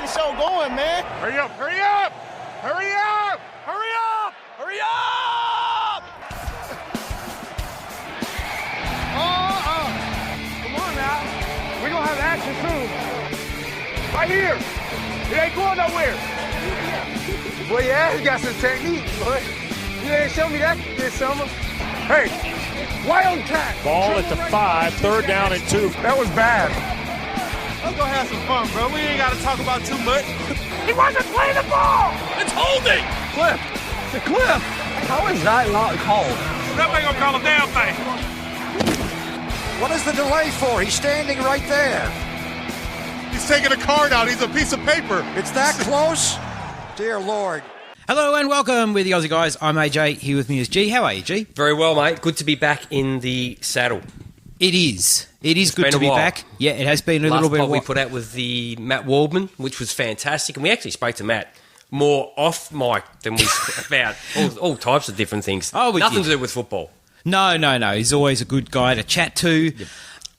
the show going, man. Hurry up, hurry up! Hurry up! Hurry up! Hurry up! Come on now. We're gonna have action soon. Right here. It ain't going nowhere. Boy, yeah, you got some technique, boy. You ain't show me that this summer. Hey, Wildcat! Ball at the 5, third down and 2. That was bad. Let's go have some fun, bro. We ain't got to talk about too much. He wasn't playing the ball! It's holding! Cliff. It's a cliff. How is that not called? That ain't gonna call a damn thing. What is the delay for? He's standing right there. He's taking a card out. He's a piece of paper. It's that close? Dear Lord. Hello and welcome with the Aussie Guys. I'm AJ, here with me is G. How are you, G? Very well, mate. Good to be back in the saddle. It is. It is good to be while. back. Yeah, it has been a little bit Last of pod we put out with the Matt Waldman, which was fantastic. And we actually spoke to Matt more off mic than we about all types of different things. Oh, we Nothing did. to do with football. No. He's always a good guy to chat to.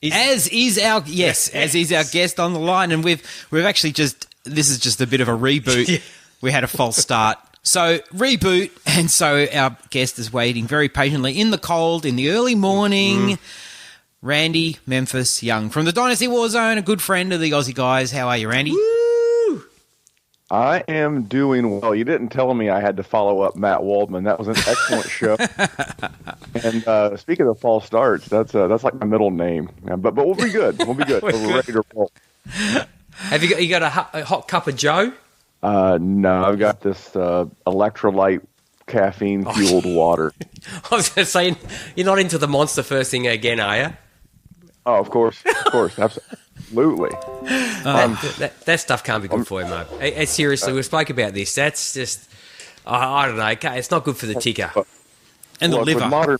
Yep. As is our guest on the line, and we've actually this is just a bit of a reboot. Yeah. We had a false start. So, reboot, and so our guest is waiting very patiently in the cold, in the early morning. Randy Memphis Young from the Dynasty War Zone, a good friend of the Aussie Guys. How are you, Randy? Woo! I am doing well. You didn't tell me I had to follow up Matt Waldman. That was an excellent show. And speaking of false starts, that's like my middle name. Yeah, but we'll be good. We'll be good. We're ready to roll. Have you got a hot cup of Joe? No, I've got this electrolyte caffeine-fueled water. I was going to say, you're not into the Monster first thing again, are you? Oh, of course, absolutely. That stuff can't be good for you, mate. Seriously, we spoke about this. That's just, I don't know, it's not good for the ticker. And the Look, liver.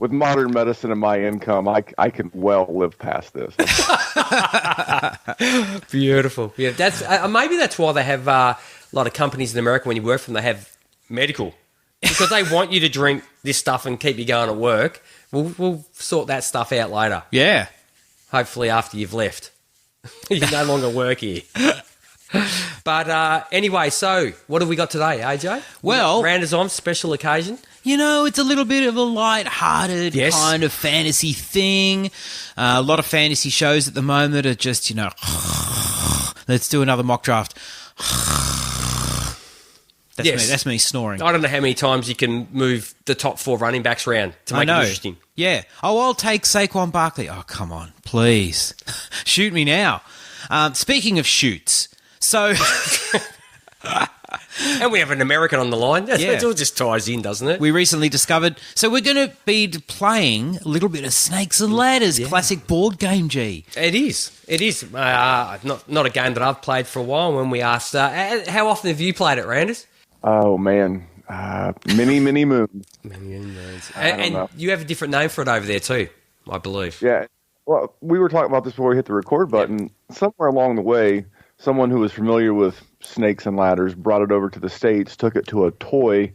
With modern medicine and my income, I can well live past this. Beautiful. Yeah, that's maybe that's why they have a lot of companies in America, when you work for them, they have medical. Because they want you to drink this stuff and keep you going at work. We'll sort that stuff out later. Yeah. Hopefully after you've left. You no longer work here. But anyway, so what have we got today, AJ? Well, Rounders on, special occasion. You know, it's a little bit of a light-hearted Yes. kind of fantasy thing. A lot of fantasy shows at the moment are just, let's do another mock draft. That's Yes. me. That's me snoring. I don't know how many times you can move the top 4 running backs around to I make it know. interesting. Yeah. Oh, I'll take Saquon Barkley. Oh, come on, please. Shoot me now. Speaking of shoots, so... And we have an American on the line. Yeah. It all just ties in, doesn't it? we recently discovered... So we're going to be playing a little bit of Snakes and Ladders, classic board game, G. It is. It is. Not a game that I've played for a while. When we asked, how often have you played it, Randers? Oh, man. Many moons. And know. you have a different name for it over there too, I believe. Yeah. Well, we were talking about this before we hit the record button. Somewhere along the way, someone who was familiar with Snakes and Ladders brought it over to the States, took it to a toy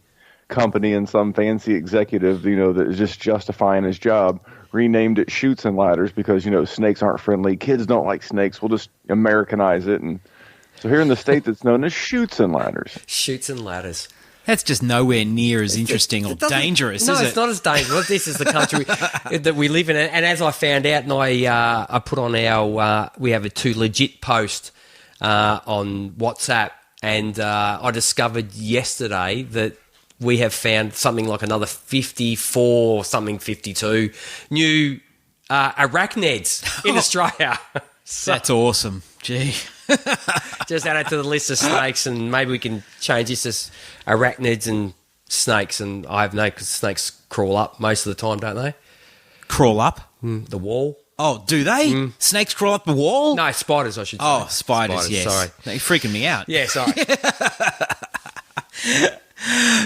company, and some fancy executive, that is just justifying his job, renamed it Shoots and Ladders because, snakes aren't friendly. Kids don't like snakes. We'll just Americanize it. And so here in the States, it's known as Shoots and Ladders. Shoots and Ladders. That's just nowhere near as interesting or dangerous, No, is it? it's not as dangerous. This is the country that we live in. And as I found out, and I put on our, we have a Too Legit post on WhatsApp, and I discovered yesterday that we have found something like another 54, something 52 new arachnids in Australia. So That's awesome. Gee. just add it to the list of snakes, and maybe we can change this as arachnids and snakes. And I have no, because snakes crawl up most of the time, don't they? Crawl up? The wall. Oh, do they? Snakes crawl up the wall? No, spiders, I should say. Oh, spiders, yes. Sorry. They're freaking me out. Yeah, sorry.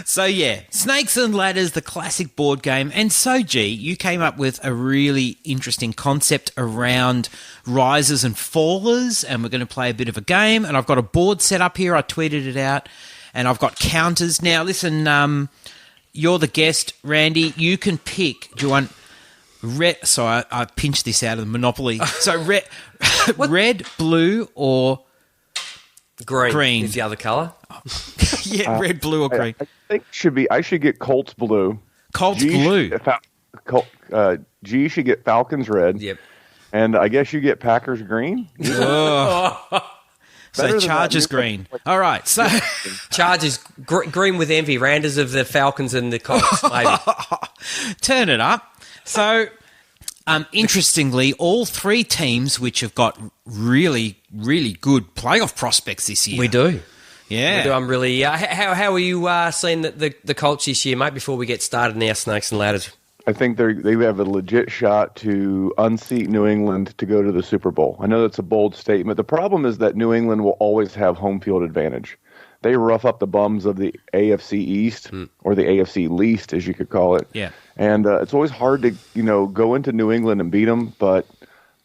So, yeah, Snakes and Ladders, the classic board game. And so, G, you came up with a really interesting concept around risers and fallers, and we're going to play a bit of a game. And I've got a board set up here. I tweeted it out, and I've got counters. Now, listen, you're the guest, Randy. You can pick. Do you want red? Sorry, I pinched this out of the Monopoly. So, red, blue, or Green is the other colour. Yeah, red, blue, or green. I think I should get Colts blue. Colts blue. G should get Falcons red. Yep. And I guess you get Packers green. So Chargers green. All right. So Chargers green with envy. Randers of the Falcons and the Colts, maybe. Turn it up. So, interestingly, all three teams which have got really, really good playoff prospects this year. We do. Yeah. We do. I'm really. How are you seeing the Colts this year, mate? Before we get started now, Snakes and Ladders. I think they have a legit shot to unseat New England to go to the Super Bowl. I know that's a bold statement. The problem is that New England will always have home field advantage. They rough up the bums of the AFC East or the AFC least, as you could call it. Yeah. And it's always hard to go into New England and beat them, but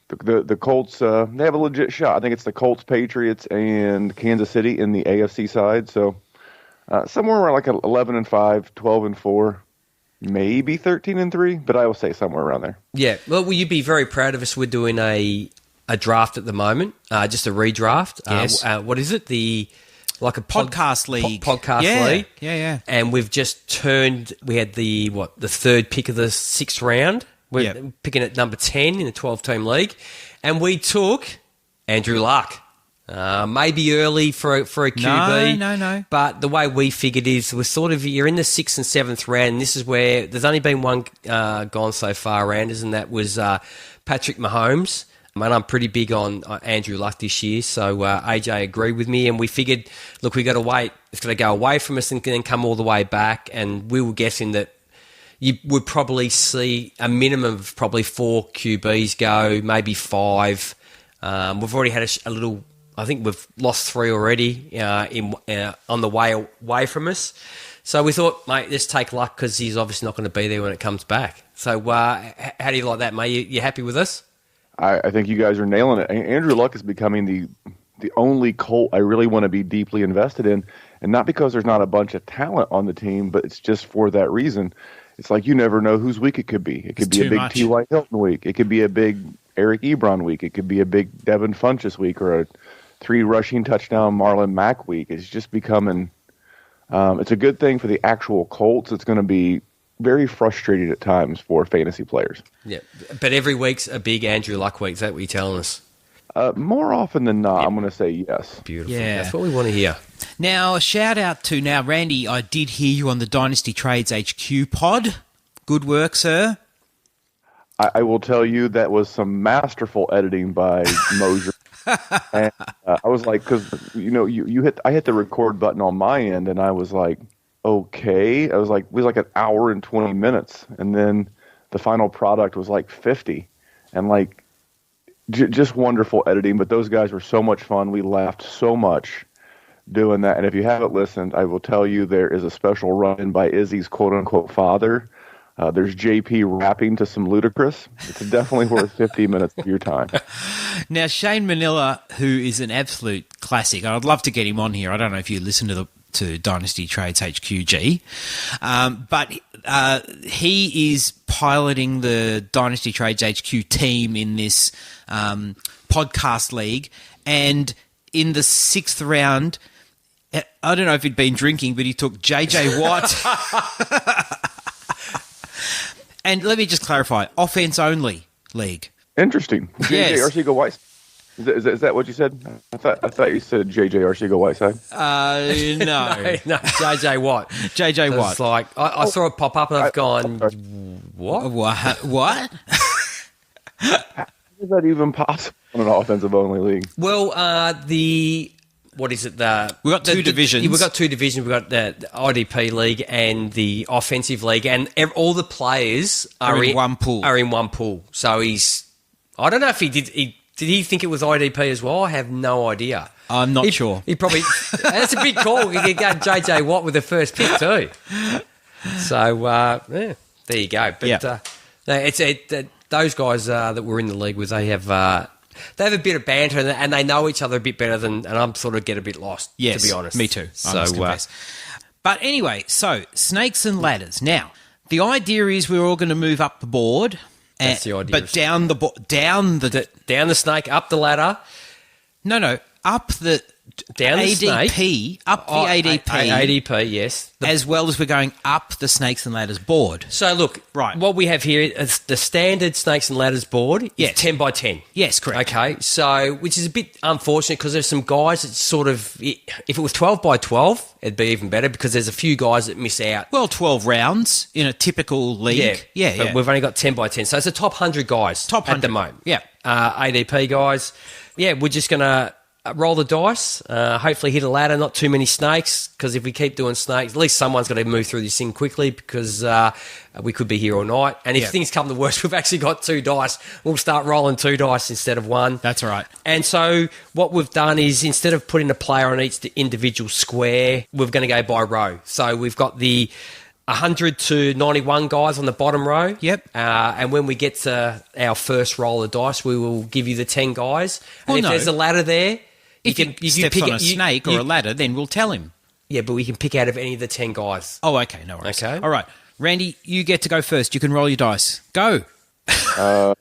the Colts they have a legit shot. I think it's the Colts, Patriots, and Kansas City in the AFC side. So somewhere around like 11-5, 12-4. Maybe 13-3, but I will say somewhere around there. Yeah. Well, will you be very proud of us? We're doing a draft at the moment, just a redraft. Yes. What is it? A podcast league. Podcast league. Yeah. And we've just we had the third pick of the sixth round. We're picking at number 10 in the 12-team league. And we took Andrew Luck. Maybe early for a QB. No. But the way we figured is you're in the 6th and 7th round. And this is where there's only been one gone so far, Randers, and that was Patrick Mahomes. And I'm pretty big on Andrew Luck this year, so AJ agreed with me, and we figured, look, we got to wait. It's going to go away from us and then come all the way back, and we were guessing that you would probably see a minimum of probably 4 QBs go, maybe 5. We've already had a little. I think we've lost 3 already on the way away from us. So we thought, mate, let's take Luck because he's obviously not going to be there when it comes back. So how do you like that, mate? You happy with us? I think you guys are nailing it. Andrew Luck is becoming the only Colt I really want to be deeply invested in, and not because there's not a bunch of talent on the team, but it's just for that reason. It's like you never know whose week it could be. It could be a big T.Y. Hilton week. It could be a big Eric Ebron week. It could be a big Devin Funchess week or a 3 rushing touchdown Marlon Mack week. It's just becoming it's a good thing for the actual Colts. It's going to be very frustrating at times for fantasy players. Yeah, but every week's a big Andrew Luck week. Is that what you're telling us? More often than not, I'm going to say yes. Beautiful. Yeah. That's what we want to hear. Now, a shout out to Randy, I did hear you on the Dynasty Trades HQ pod. Good work, sir. I will tell you that was some masterful editing by Mosier. And I was like, because I hit the record button on my end, and I was like, okay. I was like, it was like an hour and 20 minutes, and then the final product was like 50, and like just wonderful editing. But those guys were so much fun. We laughed so much doing that. And if you haven't listened, I will tell you there is a special run by Izzy's quote unquote father. There's JP rapping to some Ludacris. It's definitely worth 50 minutes of your time. Now, Shane Manila, who is an absolute classic, I'd love to get him on here. I don't know if you listen to Dynasty Trades HQG, but he is piloting the Dynasty Trades HQ team in this podcast league. And in the 6th round, I don't know if he'd been drinking, but he took JJ Watt. And let me just clarify, offense-only league. Interesting. Yes. JJ Arcega-Whiteside. Is that what you said? I thought you said JJ Arcega-Whiteside. No, JJ Watt. JJ Watt. It's like I saw it pop up and I've gone, what? What? How is that even possible in an offensive-only league? Well, what is it? We've got 2 divisions. We've got 2 divisions. We've got the IDP league and the offensive league, and all the players are in one pool. So I don't know if did he think it was IDP as well? I have no idea. I'm not sure. He probably that's a big call. He could go JJ Watt with the first pick too. So there you go. But those guys that were in the league with they have a bit of banter and they know each other a bit better and I'm sort of get a bit lost, to be honest. Me too. I must confess. But anyway, so snakes and ladders. Now, the idea is we're all going to move up the board. That's the idea. But down the snake, up the ladder. No, up the down the snake. ADP, up the ADP. ADP, yes. As well as we're going up the Snakes and Ladders board. So, look, Right. what we have here is the standard Snakes and Ladders board is Yes. 10 by 10. Yes, correct. Okay, so, which is a bit unfortunate because there's some guys that sort of, if it was 12 by 12, it'd be even better because there's a few guys that miss out. Well, 12 rounds in a typical league. Yeah. But we've only got 10 by 10. So it's the top 100 guys Top at the 100. moment. Yeah. ADP guys. Yeah, we're just going to roll the dice, hopefully hit a ladder, not too many snakes, because if we keep doing snakes, at least someone's got to move through this thing quickly because we could be here all night. And if things come to worst, we've actually got 2 dice. We'll start rolling 2 dice instead of 1. That's all right. And so what we've done is instead of putting a player on each individual square, we're going to go by row. So we've got the 100 to 91 guys on the bottom row. Yep. And when we get to our first roll of dice, we will give you the 10 guys. And Well, if no. there's a ladder there, If he steps on a snake or a ladder, then we'll tell him. Yeah, but we can pick out of any of the 10 guys. Oh, okay, no worries. Okay. All right. Randy, you get to go first. You can roll your dice. Go. Yeah,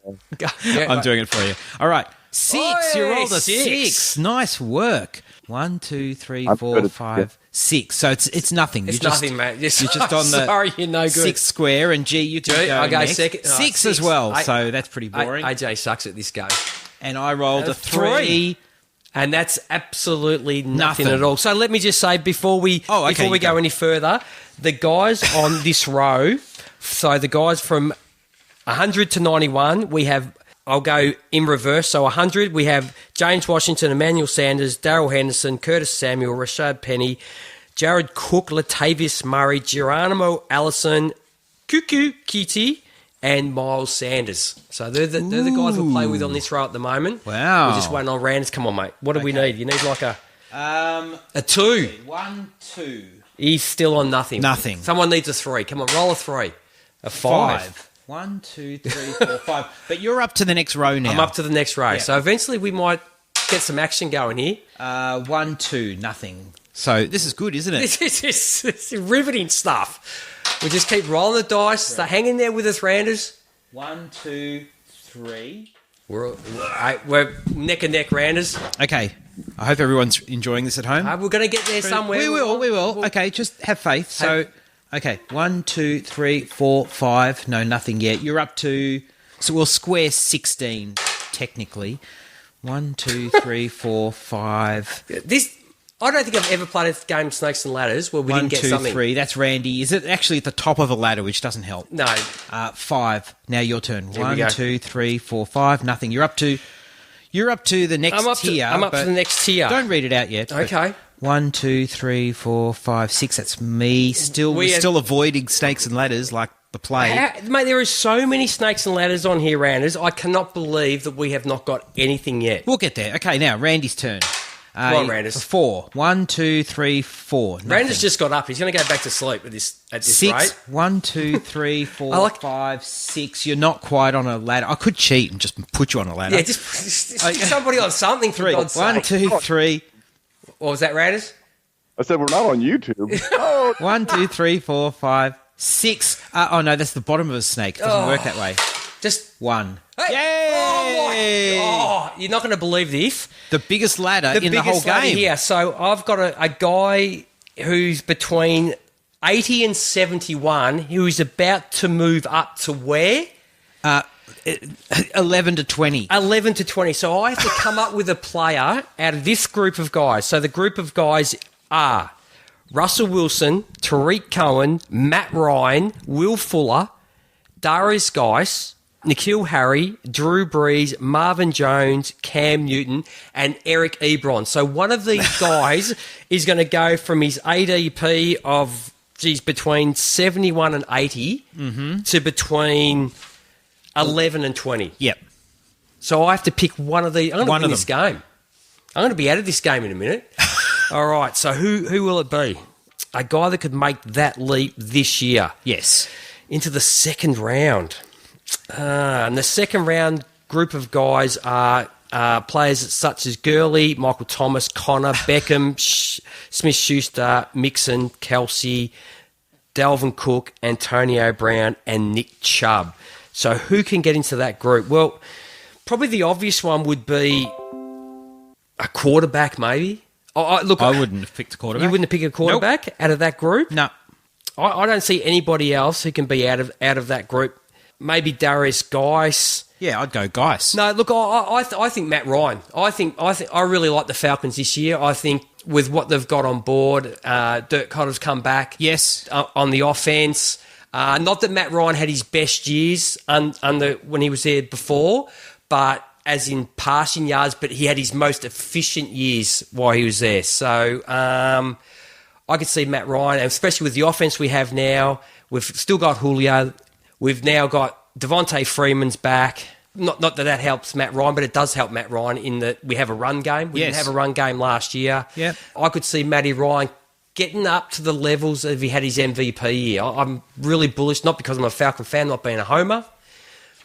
I'm doing it for you. All right. 6. You Oi, rolled a 6. 6. Nice work. 1, 2, 3, I'm 4, good at- 5, 6. So it's nothing. It's You're nothing, mate. You're just on the Sorry, you're no good. 6th square, and G, you can G, go I go next. second. Oh, 6 6. as well, I- so that's pretty boring. AJ sucks at this game. And I rolled a 3. 3. And that's absolutely nothing Nothing. at all. So let me just say before we Oh, okay, go you go. any further, the guys on this row, so the guys from 100 to 91, we have, I'll go in reverse. So 100, we have James Washington, Emmanuel Sanders, Daryl Henderson, Curtis Samuel, Rashad Penny, Jared Cook, Latavius Murray, Geronimo Allison, Cuckoo Kitty, and Miles Sanders. So they're the guys we'll play with on this row at the moment. Wow. We're just waiting on Randers. Come on, mate. What do we need? You need like a 2. 1, 2. He's still on nothing. Nothing. Someone needs a 3. Come on, roll a 3. A 5. 1, 2, 3, 4, 5. But you're up to the next row now. I'm up to the next row. Yeah. So eventually we might get some action going here. 1, 2, nothing. So this is good, isn't it? This is riveting stuff. We just keep rolling the dice. Start hanging there with us, Randers. 1, 2, 3. We're neck and neck, Randers. Okay. I hope everyone's enjoying this at home. We're going to get there somewhere. We will. Okay, just have faith. So, okay, 1, 2, 3, 4, 5. No, nothing yet. You're up to. So we'll square 16 technically. 1, 2, 3, 4, 5. I don't think I've ever played a game of Snakes and Ladders where we 1, didn't get 2, something. 3. That's Randy. Is it actually at the top of a ladder, which doesn't help? No. 5. Now your turn. There we 1, go. 2, 3, 4, 5. Nothing. You're up to the next tier. I'm up to but the next tier. Don't read it out yet. but Okay. 1, 2, 3, 4, 5, 6. That's me. We're still avoiding snakes and ladders like the plague. Mate, there are so many Snakes and Ladders on here, Randers. I cannot believe that we have not got anything yet. We'll get there. Okay, now Randy's turn. Come on, Randers. 4. 1, 2, 3, 4. Nothing. Randers just got up. He's going to go back to sleep at this 6. rate. 1, 2, 3, 4, I like- 5, 6. You're not quite on a ladder. I could cheat and just put you on a ladder. Yeah, just stick somebody on something for 3. God's 1, sake. 2, 3. What was that, Randers? I said we're not on YouTube. Oh, 1, 2, 3, 4, 5, 6. Oh no, that's the bottom of a snake. It doesn't work that way. Just 1. Hey! Yay! Oh, you're not going to believe this. The biggest ladder in the whole biggest ladder game. here. So I've got a guy who's between 80 and 71 who's about to move up to where? 11 to 20. 11 to 20. So I have to come up with a player out of this group of guys. So the group of guys are Russell Wilson, Tariq Cohen, Matt Ryan, Will Fuller, Darius Geis, N'Keal Harry, Drew Brees, Marvin Jones, Cam Newton, and Eric Ebron. So one of these guys is going to go from his ADP of, between 71 and 80 to between 11 and 20. Yep. So I have to pick one of the. I'm going One to win of this game. I'm going to be out of this game in a minute. All right. So who will it be? A guy that could make that leap this year Yes. into the second round. And the second round group of guys are players such as Gurley, Michael Thomas, Connor, Beckham, Smith-Schuster, Mixon, Kelsey, Dalvin Cook, Antonio Brown, and Nick Chubb. So who can get into that group? Well, probably the obvious one would be a quarterback, maybe. Look, I wouldn't have picked a quarterback. You wouldn't have picked a quarterback out of that group? No. I don't see anybody else who can be out of that group. Maybe Darius Geis. Yeah, I'd go Geis. No, look, I think Matt Ryan. I really like the Falcons this year. I think with what they've got on board, Dirk Cotter's come back. Yes. On the offense. Not that Matt Ryan had his best years under when he was there before, but as in passing yards, but he had his most efficient years while he was there. So I could see Matt Ryan, and especially with the offense we have now. We've still got Julio. We've now got Devontae Freeman's back. Not that helps Matt Ryan, but it does help Matt Ryan in that we have a run game. We didn't have a run game last year. Yep. I could see Matty Ryan getting up to the levels of he had his MVP year. I'm really bullish, not because I'm a Falcon fan, not being a homer,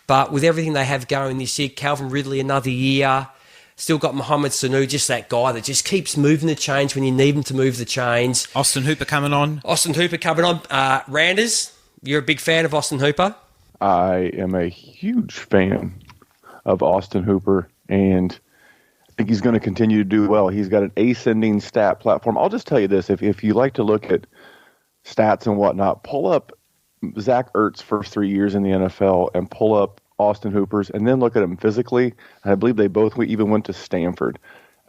but with everything they have going this year, Calvin Ridley another year, still got Mohamed Sanu, just that guy that just keeps moving the chains when you need him to move the chains. Austin Hooper coming on. Randers, you're a big fan of Austin Hooper? I am a huge fan of Austin Hooper, and I think he's going to continue to do well. He's got an ascending stat platform. I'll just tell you this. If you like to look at stats and whatnot, pull up Zach Ertz's first 3 years in the NFL and pull up Austin Hooper's, and then look at him physically. I believe they both even went to Stanford.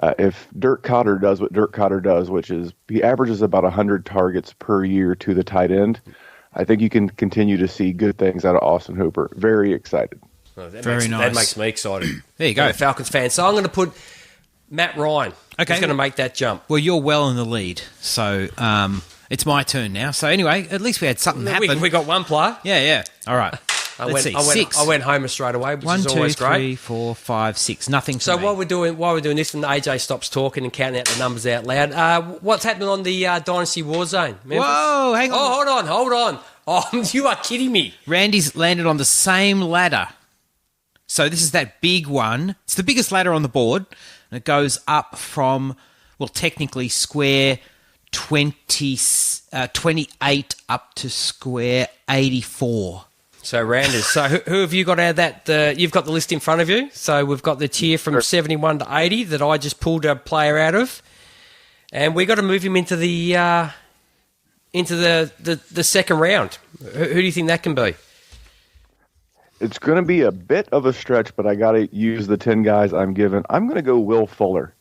If Dirk Cotter does what Dirk Cotter does, which is he averages about 100 targets per year to the tight end, I think you can continue to see good things out of Austin Hooper. Very excited. Oh, Very nice. That makes me excited. There you go. I'm a Falcons fan. So I'm going to put Matt Ryan. Okay. He's going to make that jump. Well, you're well in the lead, so it's my turn now. So anyway, at least we had something happen. We got one player. Yeah. All right. Let's see. Six. I went homer straight away, which One, is always two, great. 3, 4, 5, 6. Nothing. So for me. while we're doing this, and AJ stops talking and counting out the numbers out loud, what's happening on the Dynasty War Zone? Memphis? Whoa, hang on. Oh, hold on. Oh, you are kidding me. Randy's landed on the same ladder. So this is that big one. It's the biggest ladder on the board. And it goes up from, well, technically square 28 up to square 84. So, Randers, who have you got out of that? You've got the list in front of you. So we've got the tier from 71 to 80 that I just pulled a player out of. And we got to move him into the second round. Who do you think that can be? It's going to be a bit of a stretch, but I got to use the 10 guys I'm given. I'm going to go Will Fuller.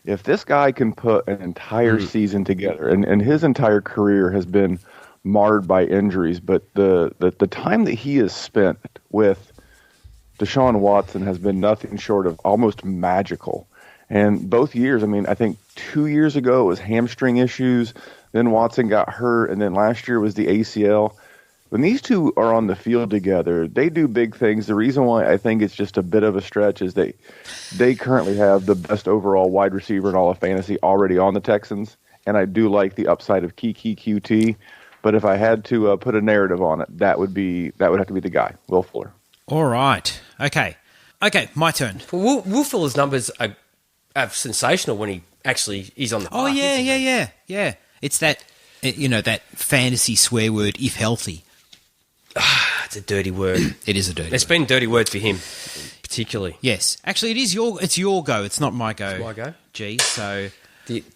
If this guy can put an entire season together, and his entire career has been marred by injuries, but the time that he has spent with Deshaun Watson has been nothing short of almost magical. And both years, I think 2 years ago it was hamstring issues, then Watson got hurt, and then last year was the ACL. When these two are on the field together, they do big things. The reason why I think it's just a bit of a stretch is they currently have the best overall wide receiver in all of fantasy already on the Texans, and I do like the upside of Kiki QT. But if I had to put a narrative on it, that would have to be the guy, Will Fuller. All right. Okay, my turn. Well, Will Fuller's numbers are sensational when he actually is on the park. Oh, yeah. It's that, that fantasy swear word, if healthy. It's a dirty word. It is a dirty word. It's been a dirty word for him, particularly. Yes. Actually, it's your go. It's not my go. It's my go? Gee, so...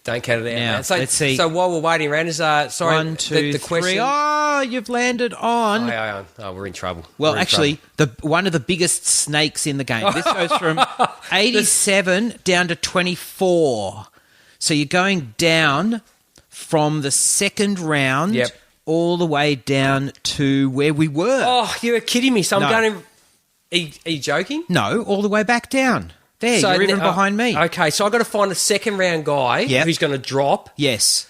Don't count it out. Now, So, let's see. So while we're waiting, Randers, sorry, 1, 2, the 3. question... Oh, you've landed on... Oh, we're in trouble. Well, actually, one of the biggest snakes in the game. This goes from 87 down to 24. So you're going down from the second round all the way down to where we were. Oh, you're kidding me. So I'm going to... Are you joking? No, all the way back down. There, so you're even behind me. Okay, so I've got to find a second round guy who's going to drop. Yes,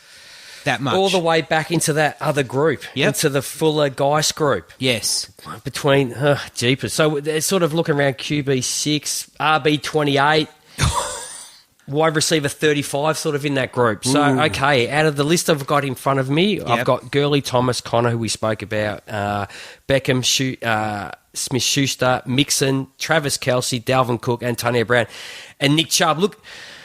that much. All the way back into that other group, into the Fuller Geis group. Yes. Between, jeepers. So they're sort of looking around QB6, RB28, wide receiver 35 sort of in that group. So, okay, out of the list I've got in front of me, I've got Gurley, Thomas, Connor, who we spoke about, Beckham, Smith-Schuster, Mixon, Travis Kelce, Dalvin Cook, Antonio Brown, and Nick Chubb. Look,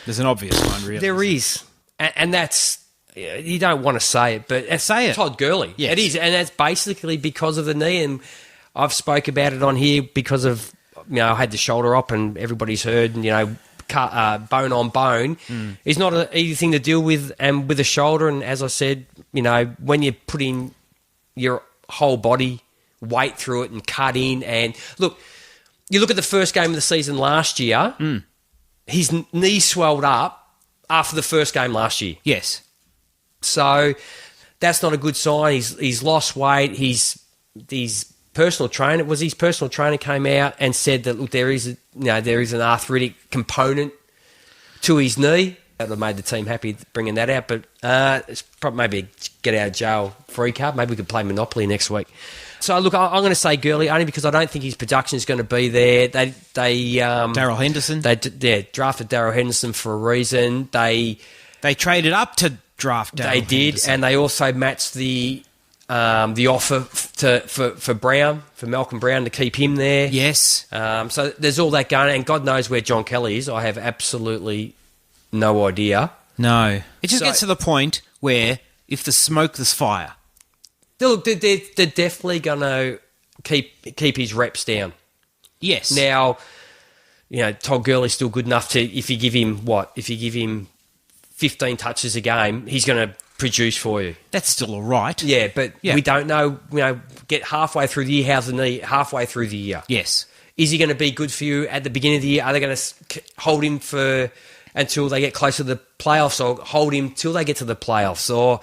there's an obvious one, really. There is. And that's, you don't want to say it, but say it. Todd Gurley. Yes. It is, and that's basically because of the knee, and I've spoke about it on here because of, I had the shoulder up and everybody's heard, and, bone on bone is not an easy thing to deal with, and with a shoulder. And as I said, when you put in your whole body weight through it and cut in, and look, you look at the first game of the season last year, his knee swelled up after the first game last year. Yes. So that's not a good sign. He's lost weight. His personal trainer came out and said that, look, there is an arthritic component to his knee. That would have made the team happy bringing that out, but it's probably maybe a get out of jail free card. Maybe we could play Monopoly next week. So look, I'm going to say Gurley only because I don't think his production is going to be there. They Darrell Henderson. They drafted Darrell Henderson for a reason. They traded up to draft Darrell They did, Henderson. and they also matched the offer for Brown, for Malcolm Brown, to keep him there. Yes. So there's all that going, and God knows where John Kelly is. I have absolutely no idea. No. It just gets to the point where if there's smoke, there's fire. Look, they're definitely going to keep his reps down. Yes. Now, Todd Gurley's still good enough to, if you give him 15 touches a game, he's going to produce for you. That's still all right. Yeah, but we don't know, get halfway through the year, how's the knee halfway through the year? Yes. Is he going to be good for you at the beginning of the year? Are they going to hold him until they get closer to the playoffs, or hold him till they get to the playoffs? Or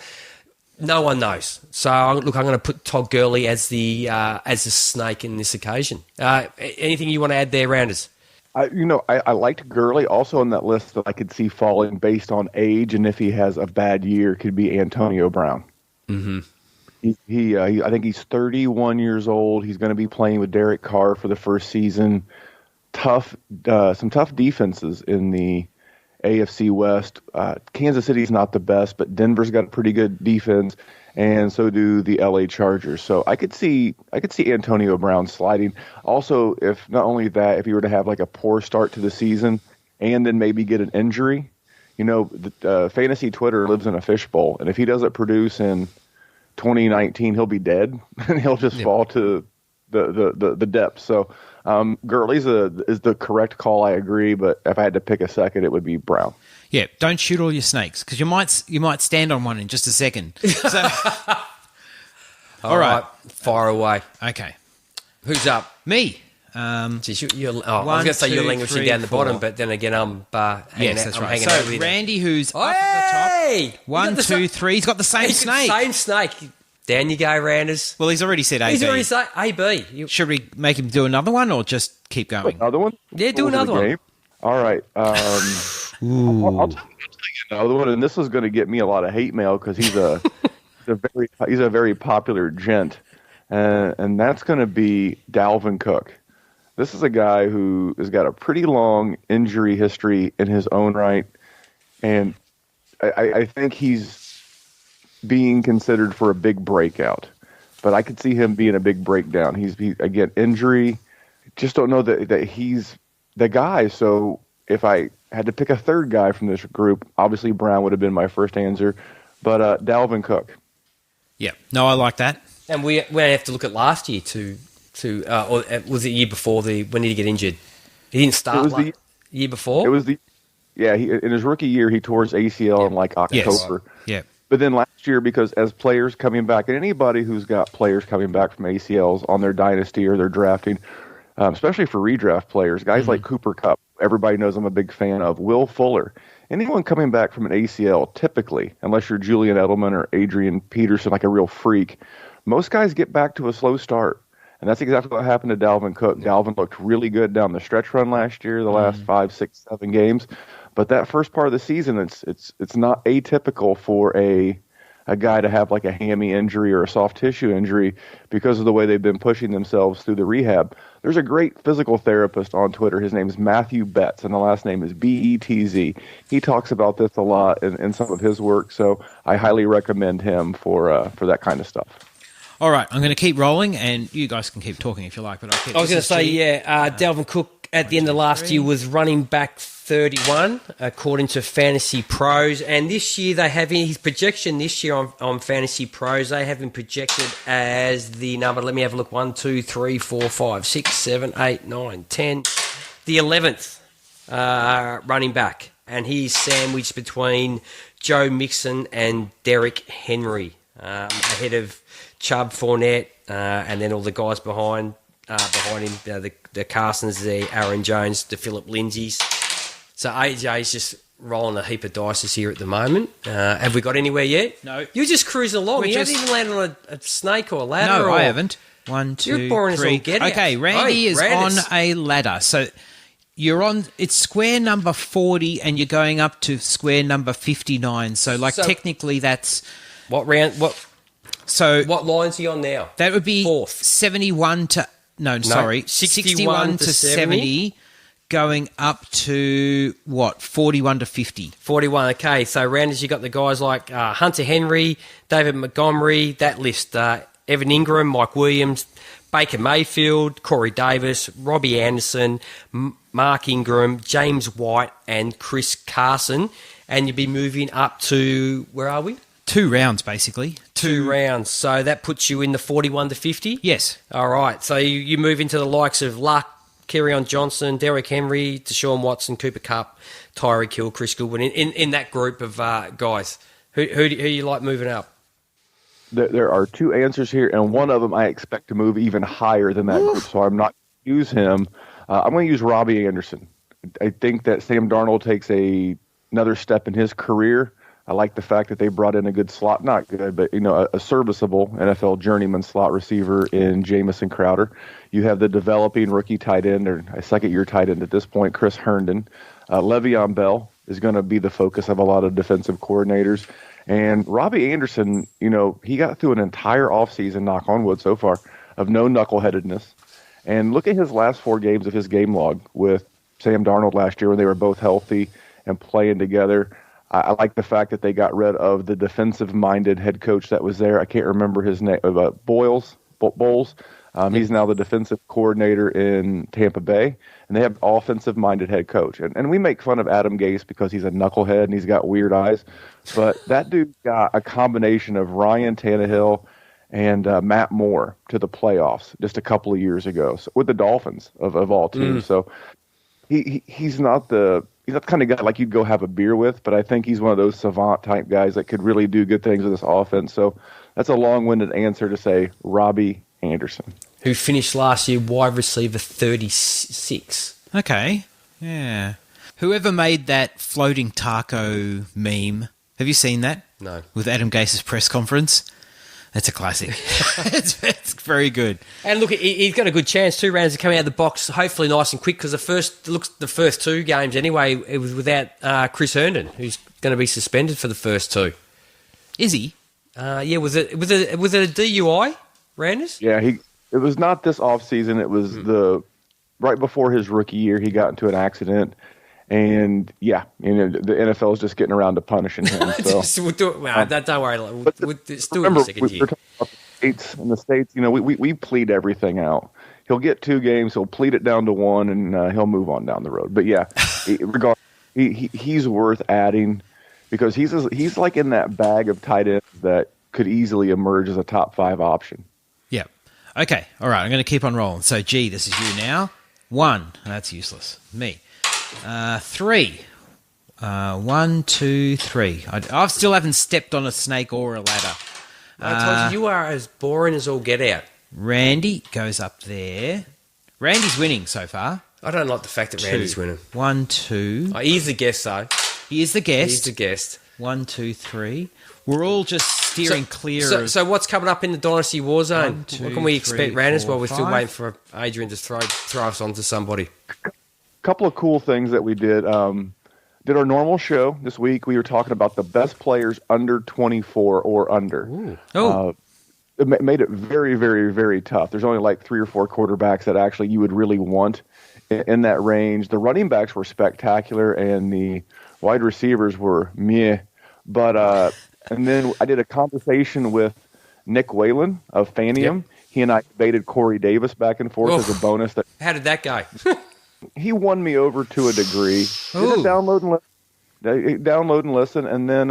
no one knows. So, look, I'm going to put Todd Gurley as the snake in this occasion. Anything you want to add there, Rounders? I liked Gurley also on that list that I could see falling based on age, and if he has a bad year, could be Antonio Brown. Mm-hmm. I think he's 31 years old. He's going to be playing with Derek Carr for the first season. Some tough defenses in the AFC West. Kansas City's not the best, but Denver's got a pretty good defense, and so do the LA Chargers. So I could see Antonio Brown sliding. Also, if not only that, if he were to have like a poor start to the season and then maybe get an injury, fantasy Twitter lives in a fishbowl, and if he doesn't produce in 2019, he'll be dead and he'll just fall to the depths. So Gurley's is the correct call. I agree, but if I had to pick a second, it would be Brown. Yeah, don't shoot all your snakes because you might stand on one in just a second. So, all right, fire away. Okay, who's up? Me. I was going to say you're languishing down the bottom, but then again, I'm hanging out. So Randy, who's up at the top. 1, 2, 3. He's got the same snake. Same snake. Down you go, Rounders. Well, he's already said AB. He's already said AB. Should we make him do another one or just keep going? Another one? Yeah, do another one. All right. I'll tell you another one, and this is going to get me a lot of hate mail because he's a very popular gent, and that's going to be Dalvin Cook. This is a guy who has got a pretty long injury history in his own right, and I think he's being considered for a big breakout, but I could see him being a big breakdown. He's again, injury. Just don't know that he's the guy. So if I had to pick a third guy from this group, obviously Brown would have been my first answer, but Dalvin Cook. Yeah, no, I like that. And we have to look at last year or was it year before when did he get injured? He didn't start the year before? It was in his rookie year, he tore his ACL in like October. Yes. Yeah. But then last year, because as players coming back, and anybody who's got players coming back from ACLs on their dynasty or their drafting, especially for redraft players, guys like Cooper Kupp, everybody knows I'm a big fan of, Will Fuller. Anyone coming back from an ACL, typically, unless you're Julian Edelman or Adrian Peterson, like a real freak, most guys get back to a slow start. And that's exactly what happened to Dalvin Cook. Dalvin looked really good down the stretch run last year, the last 5, 6, 7 games. But that first part of the season, it's not atypical for a guy to have like a hammy injury or a soft tissue injury because of the way they've been pushing themselves through the rehab. There's a great physical therapist on Twitter. His name is Matthew Betts, and the last name is Betz. He talks about this a lot in some of his work, so I highly recommend him for that kind of stuff. All right, I'm going to keep rolling, and you guys can keep talking if you like. But I was going to say, Dalvin Cook at the end of last year was running back 31, according to Fantasy Pros. And this year they have his projection this year on Fantasy Pros. They have him projected as the number. Let me have a look. 1, 2, 3, 4, 5, 6, 7, 8, 9, 10. The 11th running back, and he's sandwiched between Joe Mixon and Derrick Henry, ahead of Chubb, Fournette, and then all the guys behind him, the Carsons there, Aaron Jones, the Phillip Lindsays. So AJ's just rolling a heap of dice here at the moment. Have we got anywhere yet? No. You're just cruising along. You haven't even landed on a snake or a ladder. No, I haven't. 1, 2, You're boring 3. as all get out. Okay, Randy is Randis. on a ladder. So you're on, it's square number 40 and you're going up to square number 59. So technically that's... What round? So What lines are you on now? that would be Fourth. 61 to... No, sorry. 61 to 70 going up to, 41 to 50. 41, okay. So rounders, you got the guys like Hunter Henry, David Montgomery, that list, Evan Ingram, Mike Williams, Baker Mayfield, Corey Davis, Robbie Anderson, Mark Ingram, James White, and Chris Carson. And you'd be moving up to, where are we? 2 rounds, basically. Two rounds. So that puts you in the 41 to 50? Yes. All right. So you move into the likes of Luck, Kerryon Johnson, Derrick Henry, Deshaun Watson, Cooper Kupp, Tyreek Hill, Chris Goodwin, in that group of guys. Who do you like moving up? There are 2 answers here, and one of them I expect to move even higher than that group, so I'm not going to use him. I'm going to use Robbie Anderson. I think that Sam Darnold takes another step in his career. I like the fact that they brought in a good slot, not good, but a serviceable NFL journeyman slot receiver in Jamison Crowder. You have the developing rookie tight end, or a second-year tight end at this point, Chris Herndon. Le'Veon Bell is going to be the focus of a lot of defensive coordinators. And Robbie Anderson, he got through an entire offseason, knock on wood so far, of no knuckleheadedness. And look at his last 4 games of his game log with Sam Darnold last year when they were both healthy and playing together. I like the fact that they got rid of the defensive-minded head coach that was there. I can't remember his name, Bowles. He's now the defensive coordinator in Tampa Bay, and they have offensive-minded head coach. And we make fun of Adam Gase because he's a knucklehead and he's got weird eyes, but that dude got a combination of Ryan Tannehill and Matt Moore to the playoffs just a couple of years ago with the Dolphins of all teams. So he's not the kind of guy like you'd go have a beer with, but I think he's one of those savant type guys that could really do good things with this offense. So that's a long-winded answer to say Robbie Anderson, who finished last year wide receiver 36. Okay. Yeah. Whoever made that floating taco meme, have you seen that? No. With Adam Gase's press conference? That's a classic. it's very good. And look, he's got a good chance. 2 rounds to come out of the box, hopefully nice and quick, because the first 2 games anyway, it was without Chris Herndon, who's going to be suspended for the first 2. Is he? Yeah. Was it a DUI, Randers? Yeah, it was not this offseason. It was the right before his rookie year. He got into an accident. And the NFL is just getting around to punishing him. So we'll do it. Don't worry. We'll do it in remember, the second year. We're talking about the states. We plead everything out. He'll get 2 games. He'll plead it down to 1, and he'll move on down the road. But yeah, regardless, he's worth adding because he's like in that bag of tight ends that could easily emerge as a top 5 option. Yeah. Okay. All right. I'm going to keep on rolling. So, this is you now. 1. That's useless. Me. 3. 1, 2, 3. I still haven't stepped on a snake or a ladder. I told you are as boring as all get out. Randy goes up there. Randy's winning so far. I don't like the fact that 2. Randy's winning. 1, 2. Oh, he's the guest, though. He is the guest. He's the guest. 1, 2, 3. We're all just steering clear of... So what's coming up in the Dynasty War Zone? 1, 2, what can we expect, 3, Randers, 4, while we're still 5? waiting for Adrian to throw us onto somebody? Couple of cool things that we did. Did our normal show this week. We were talking about the best players under 24 or under. It made it very, very, very tough. There's only like 3 or 4 quarterbacks that actually you would really want in that range. The running backs were spectacular, and the wide receivers were meh. But and then I did a conversation with Nick Whalen of Fanium. Yep. He and I debated Corey Davis back and forth as a bonus. How did that go? He won me over to a degree. Download and listen, and then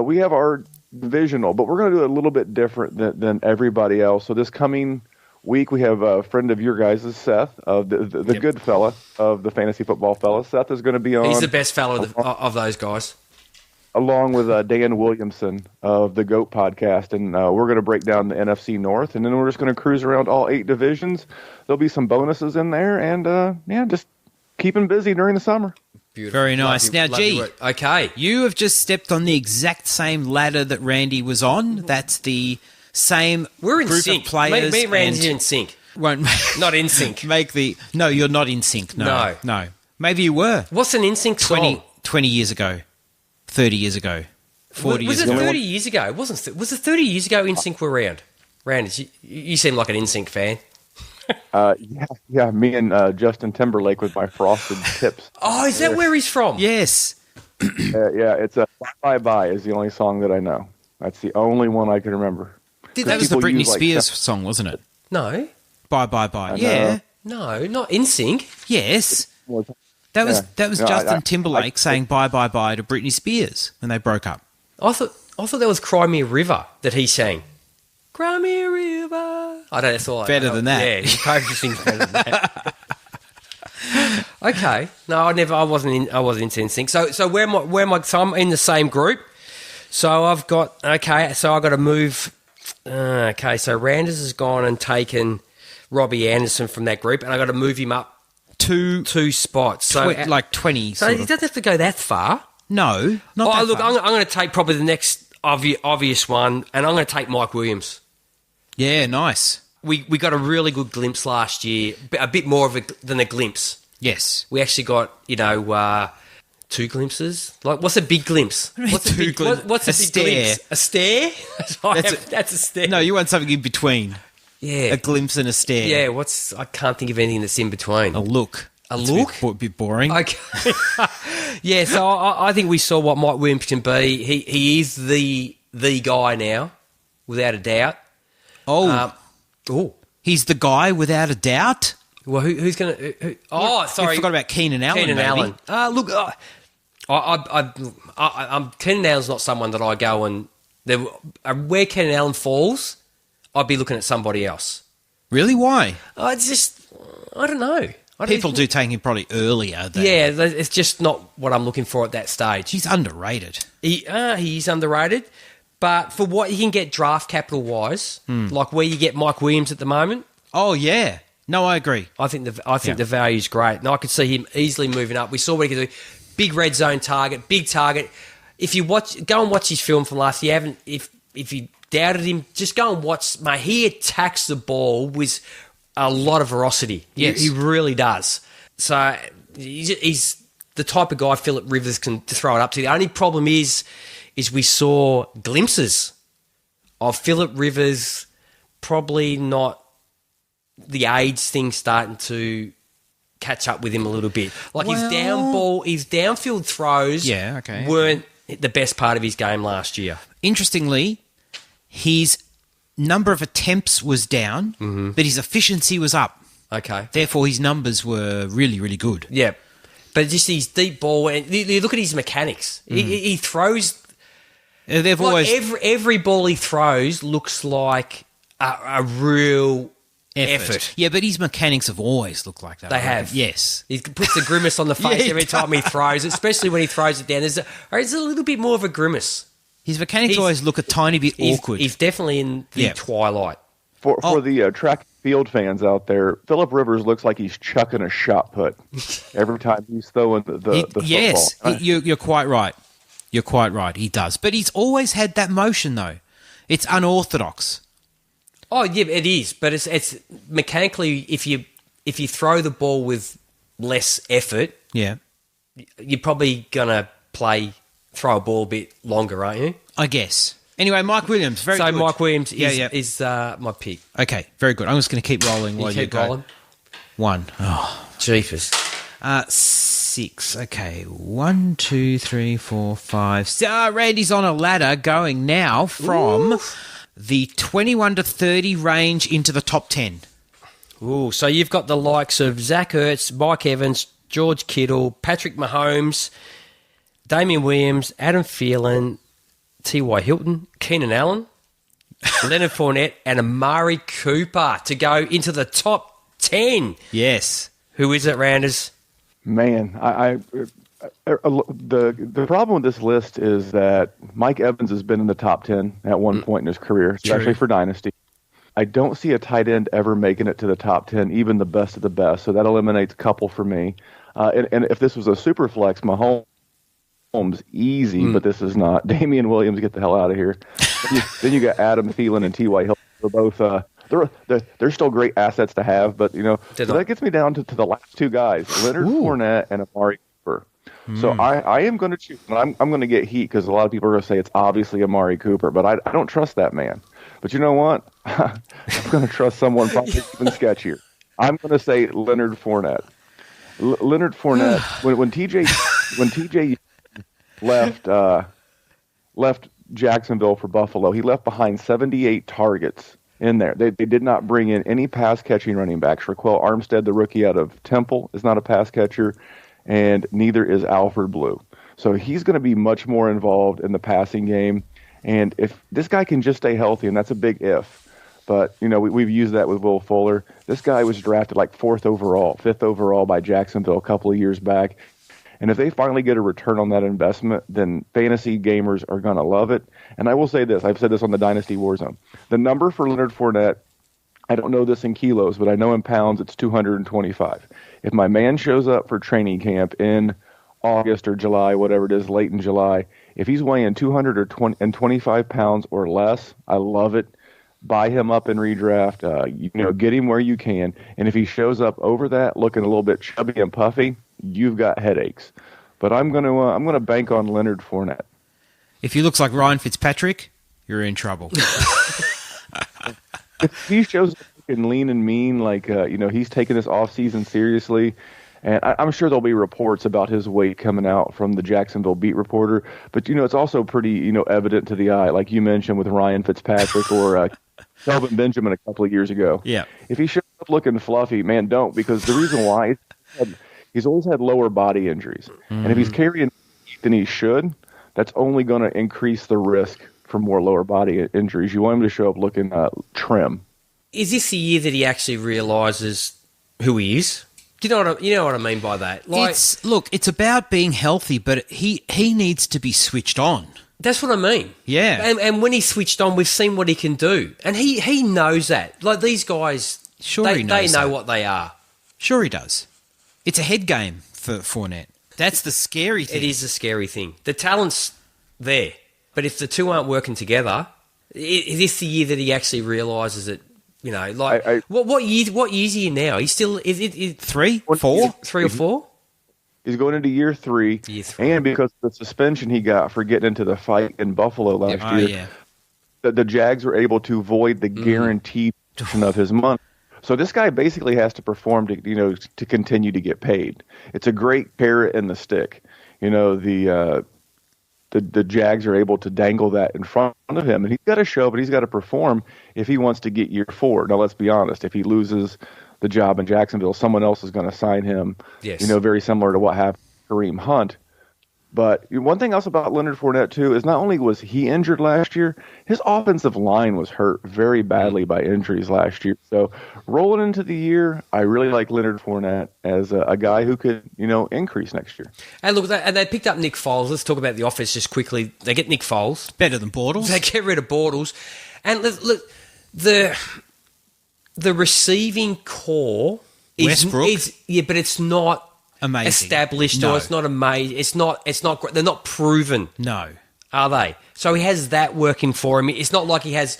we have our divisional, but we're going to do it a little bit different than everybody else. So this coming week we have a friend of your guys', Seth, of the good fella of the fantasy football fella. Seth is going to be on. He's the best fella of those guys. Along with Dan Williamson of the GOAT podcast, and we're going to break down the NFC North, and then we're just going to cruise around all 8 divisions. There'll be some bonuses in there, and just keeping busy during the summer. Beautiful. Very nice. Now, G, okay, you have just stepped on the exact same ladder that Randy was on. That's the same we're in group sync. of players. Me and Randy's in sync. Won't Not in sync. No, you're not in sync. No. Maybe you were. What's an in sync song? 20 years ago, 30 years ago, 40 years Was ago. it 30 years ago? Was it 30 years ago in sync were around? Randy, you seem like an in sync fan. Yeah. Me and Justin Timberlake with my frosted tips. Oh, is that where he's from? Yes. It's a Bye Bye is the only song that I know. That's the only one I can remember. That was the people Britney use, like, Spears song, wasn't it? No. Bye, bye, bye. Yeah. No, not in sync. Yes. That was Justin Timberlake saying bye, bye, bye to Britney Spears when they broke up. I thought that was Cry Me a River that he sang. Cry Me a River. I don't know. That's all. Better than that. Yeah, he probably sings better than that. Okay. No, I wasn't in sync. So where am I? So I'm in the same group. So I've got I got to move. Okay, so Randers has gone and taken Robbie Anderson from that group, and I got to move him up two spots. So like 20. So he doesn't have to go that far. No, not that look, far. I'm going to take probably the next obvious one, and I'm going to take Mike Williams. Yeah, nice. We got a really good glimpse last year, a bit more than a glimpse. Yes. We actually got, 2 glimpses. Like, what's a big glimpse? What's a big glimpse? What's a big glimpse? A stare? That's a stare. No, you want something in between. Yeah. A glimpse and a stare. Yeah, I can't think of anything that's in between. A look. A look? A bit boring. Okay. Yeah, so I think we saw what Mike Williams can be. He is the guy now, without a doubt. He's the guy without a doubt. Well, who's going to? Sorry, You forgot about Keenan Allen. Keenan maybe. Allen. Look, Keenan Allen's not someone that I go and where Keenan Allen falls, I'd be looking at somebody else. Really? Why? It's just I don't know. People do take him probably earlier. Yeah, it's just not what I'm looking for at that stage. He's underrated. He's underrated, but for what he can get draft capital wise, like where you get Mike Williams at the moment. Oh yeah. No, I agree. I think the value's great. And I could see him easily moving up. We saw what he could do. Big red zone target, big target. If you go and watch his film from last year, if you doubted him, just go and watch. Mate, he attacks the ball with a lot of ferocity. Yes. He really does. So he's the type of guy Philip Rivers can throw it up to. The only problem is we saw glimpses of Philip Rivers, probably not the age thing starting to catch up with him a little bit. Like his downfield throws weren't the best part of his game last year. Interestingly, his number of attempts was down, but his efficiency was up. Okay. Therefore, his numbers were really, really good. Yeah. But just his deep ball, and you look at his mechanics. He throws... They've always... Every ball he throws looks like a real... effort. Yeah, but his mechanics have always looked like that. They have. Yes. He puts a grimace on the face every time he throws, especially when he throws it down. There's a little bit more of a grimace. His mechanics always look a tiny bit awkward. He's definitely in the twilight. For the track field fans out there, Philip Rivers looks like he's chucking a shot put every time he's throwing the football. Yes, you're quite right. You're quite right. He does. But he's always had that motion, though. It's unorthodox. Oh yeah, it is, but it's mechanically if you throw the ball with less effort, you're probably gonna throw a ball a bit longer, aren't you? I guess. Anyway, Mike Williams, very good. So Mike Williams is my pick. Okay, very good. I'm just going to keep rolling while you go. Rolling. 1. Oh, Jeepers. 6. Okay, 1, 2, 3, 4, 5. Randy's on a ladder going now from the 21 to 30 range into the top 10. Ooh, so you've got the likes of Zach Ertz, Mike Evans, George Kittle, Patrick Mahomes, Damian Williams, Adam Thielen, T.Y. Hilton, Keenan Allen. Leonard Fournette and Amari Cooper to go into the top 10. Yes. Who is it, Randers? Man, the problem with this list is that Mike Evans has been in the top 10 at one point in his career, especially for Dynasty. I don't see a tight end ever making it to the top 10, even the best of the best. So that eliminates a couple for me. And if this was a super flex, Mahomes, easy, but this is not. Damian Williams, get the hell out of here. Then you got Adam Thielen and T.Y. Hilton. They're both they're still great assets to have, but so that gets me down to the last two guys, Leonard Fournette and Amari Cooper. So I am going to choose, and I'm going to get heat because a lot of people are going to say it's obviously Amari Cooper, but I don't trust that man. But you know what? I'm going to trust someone probably even sketchier. I'm going to say Leonard Fournette. Leonard Fournette. when TJ left Jacksonville for Buffalo, he left behind 78 targets in there. They did not bring in any pass catching running backs. Raquel Armstead, the rookie out of Temple, is not a pass catcher, and neither is Alfred Blue. So he's going to be much more involved in the passing game. And if this guy can just stay healthy, and that's a big if, but we've used that with Will Fuller. This guy was drafted like 5th overall by Jacksonville a couple of years back. And if they finally get a return on that investment, then fantasy gamers are going to love it. And I will say this, I've said this on the Dynasty War Zone. The number for Leonard Fournette, I don't know this in kilos, but I know in pounds it's 225. If my man shows up for training camp in August or July, whatever it is, late in July, if he's weighing 225 pounds or less, I love it. Buy him up in redraft. Get him where you can. And if he shows up over that, looking a little bit chubby and puffy, you've got headaches. But I'm gonna bank on Leonard Fournette. If he looks like Ryan Fitzpatrick, you're in trouble. If he shows up looking lean and mean, like he's taking this off season seriously. And I'm sure there'll be reports about his weight coming out from the Jacksonville beat reporter. But, it's also pretty, evident to the eye, like you mentioned with Ryan Fitzpatrick or Kelvin Benjamin a couple of years ago. Yeah. If he shows up looking fluffy, man, don't. Because the reason why, he's always had lower body injuries. And if he's carrying than he should, that's only going to increase the risk for more lower body injuries. You want him to show up looking trim. Is this the year that he actually realises who he is? You know what I mean by that? It's about being healthy, but he needs to be switched on. That's what I mean. Yeah. And when he's switched on, we've seen what he can do. And he knows that. Like, these guys, they know what they are. Sure he does. It's a head game for Fournette. That's the scary thing. It is the scary thing. The talent's there. But if the two aren't working together, is this the year that he actually realises it? What year is he in now? He's still is it 3, 4, 3 or 4? He's going into year 3, and because of the suspension he got for getting into the fight in Buffalo last year, the Jags were able to void the guaranteed portion of his money. So this guy basically has to perform to continue to get paid. It's a great carrot and the stick. The Jags are able to dangle that in front of him, and he's got to show, but he's got to perform if he wants to get year 4. Now, let's be honest. If he loses the job in Jacksonville, someone else is going to sign him, very similar to what happened to Kareem Hunt. But one thing else about Leonard Fournette, too, is not only was he injured last year, his offensive line was hurt very badly by injuries last year. So rolling into the year, I really like Leonard Fournette as a guy who could, increase next year. And look, they picked up Nick Foles. Let's talk about the offense just quickly. They get Nick Foles. Better than Bortles. They get rid of Bortles. And look, the receiving core Westbrook. but it's not amazing. Established, No. or it's not amazing. It's not great. They're not proven. No. Are they? So he has that working for him. It's not like he's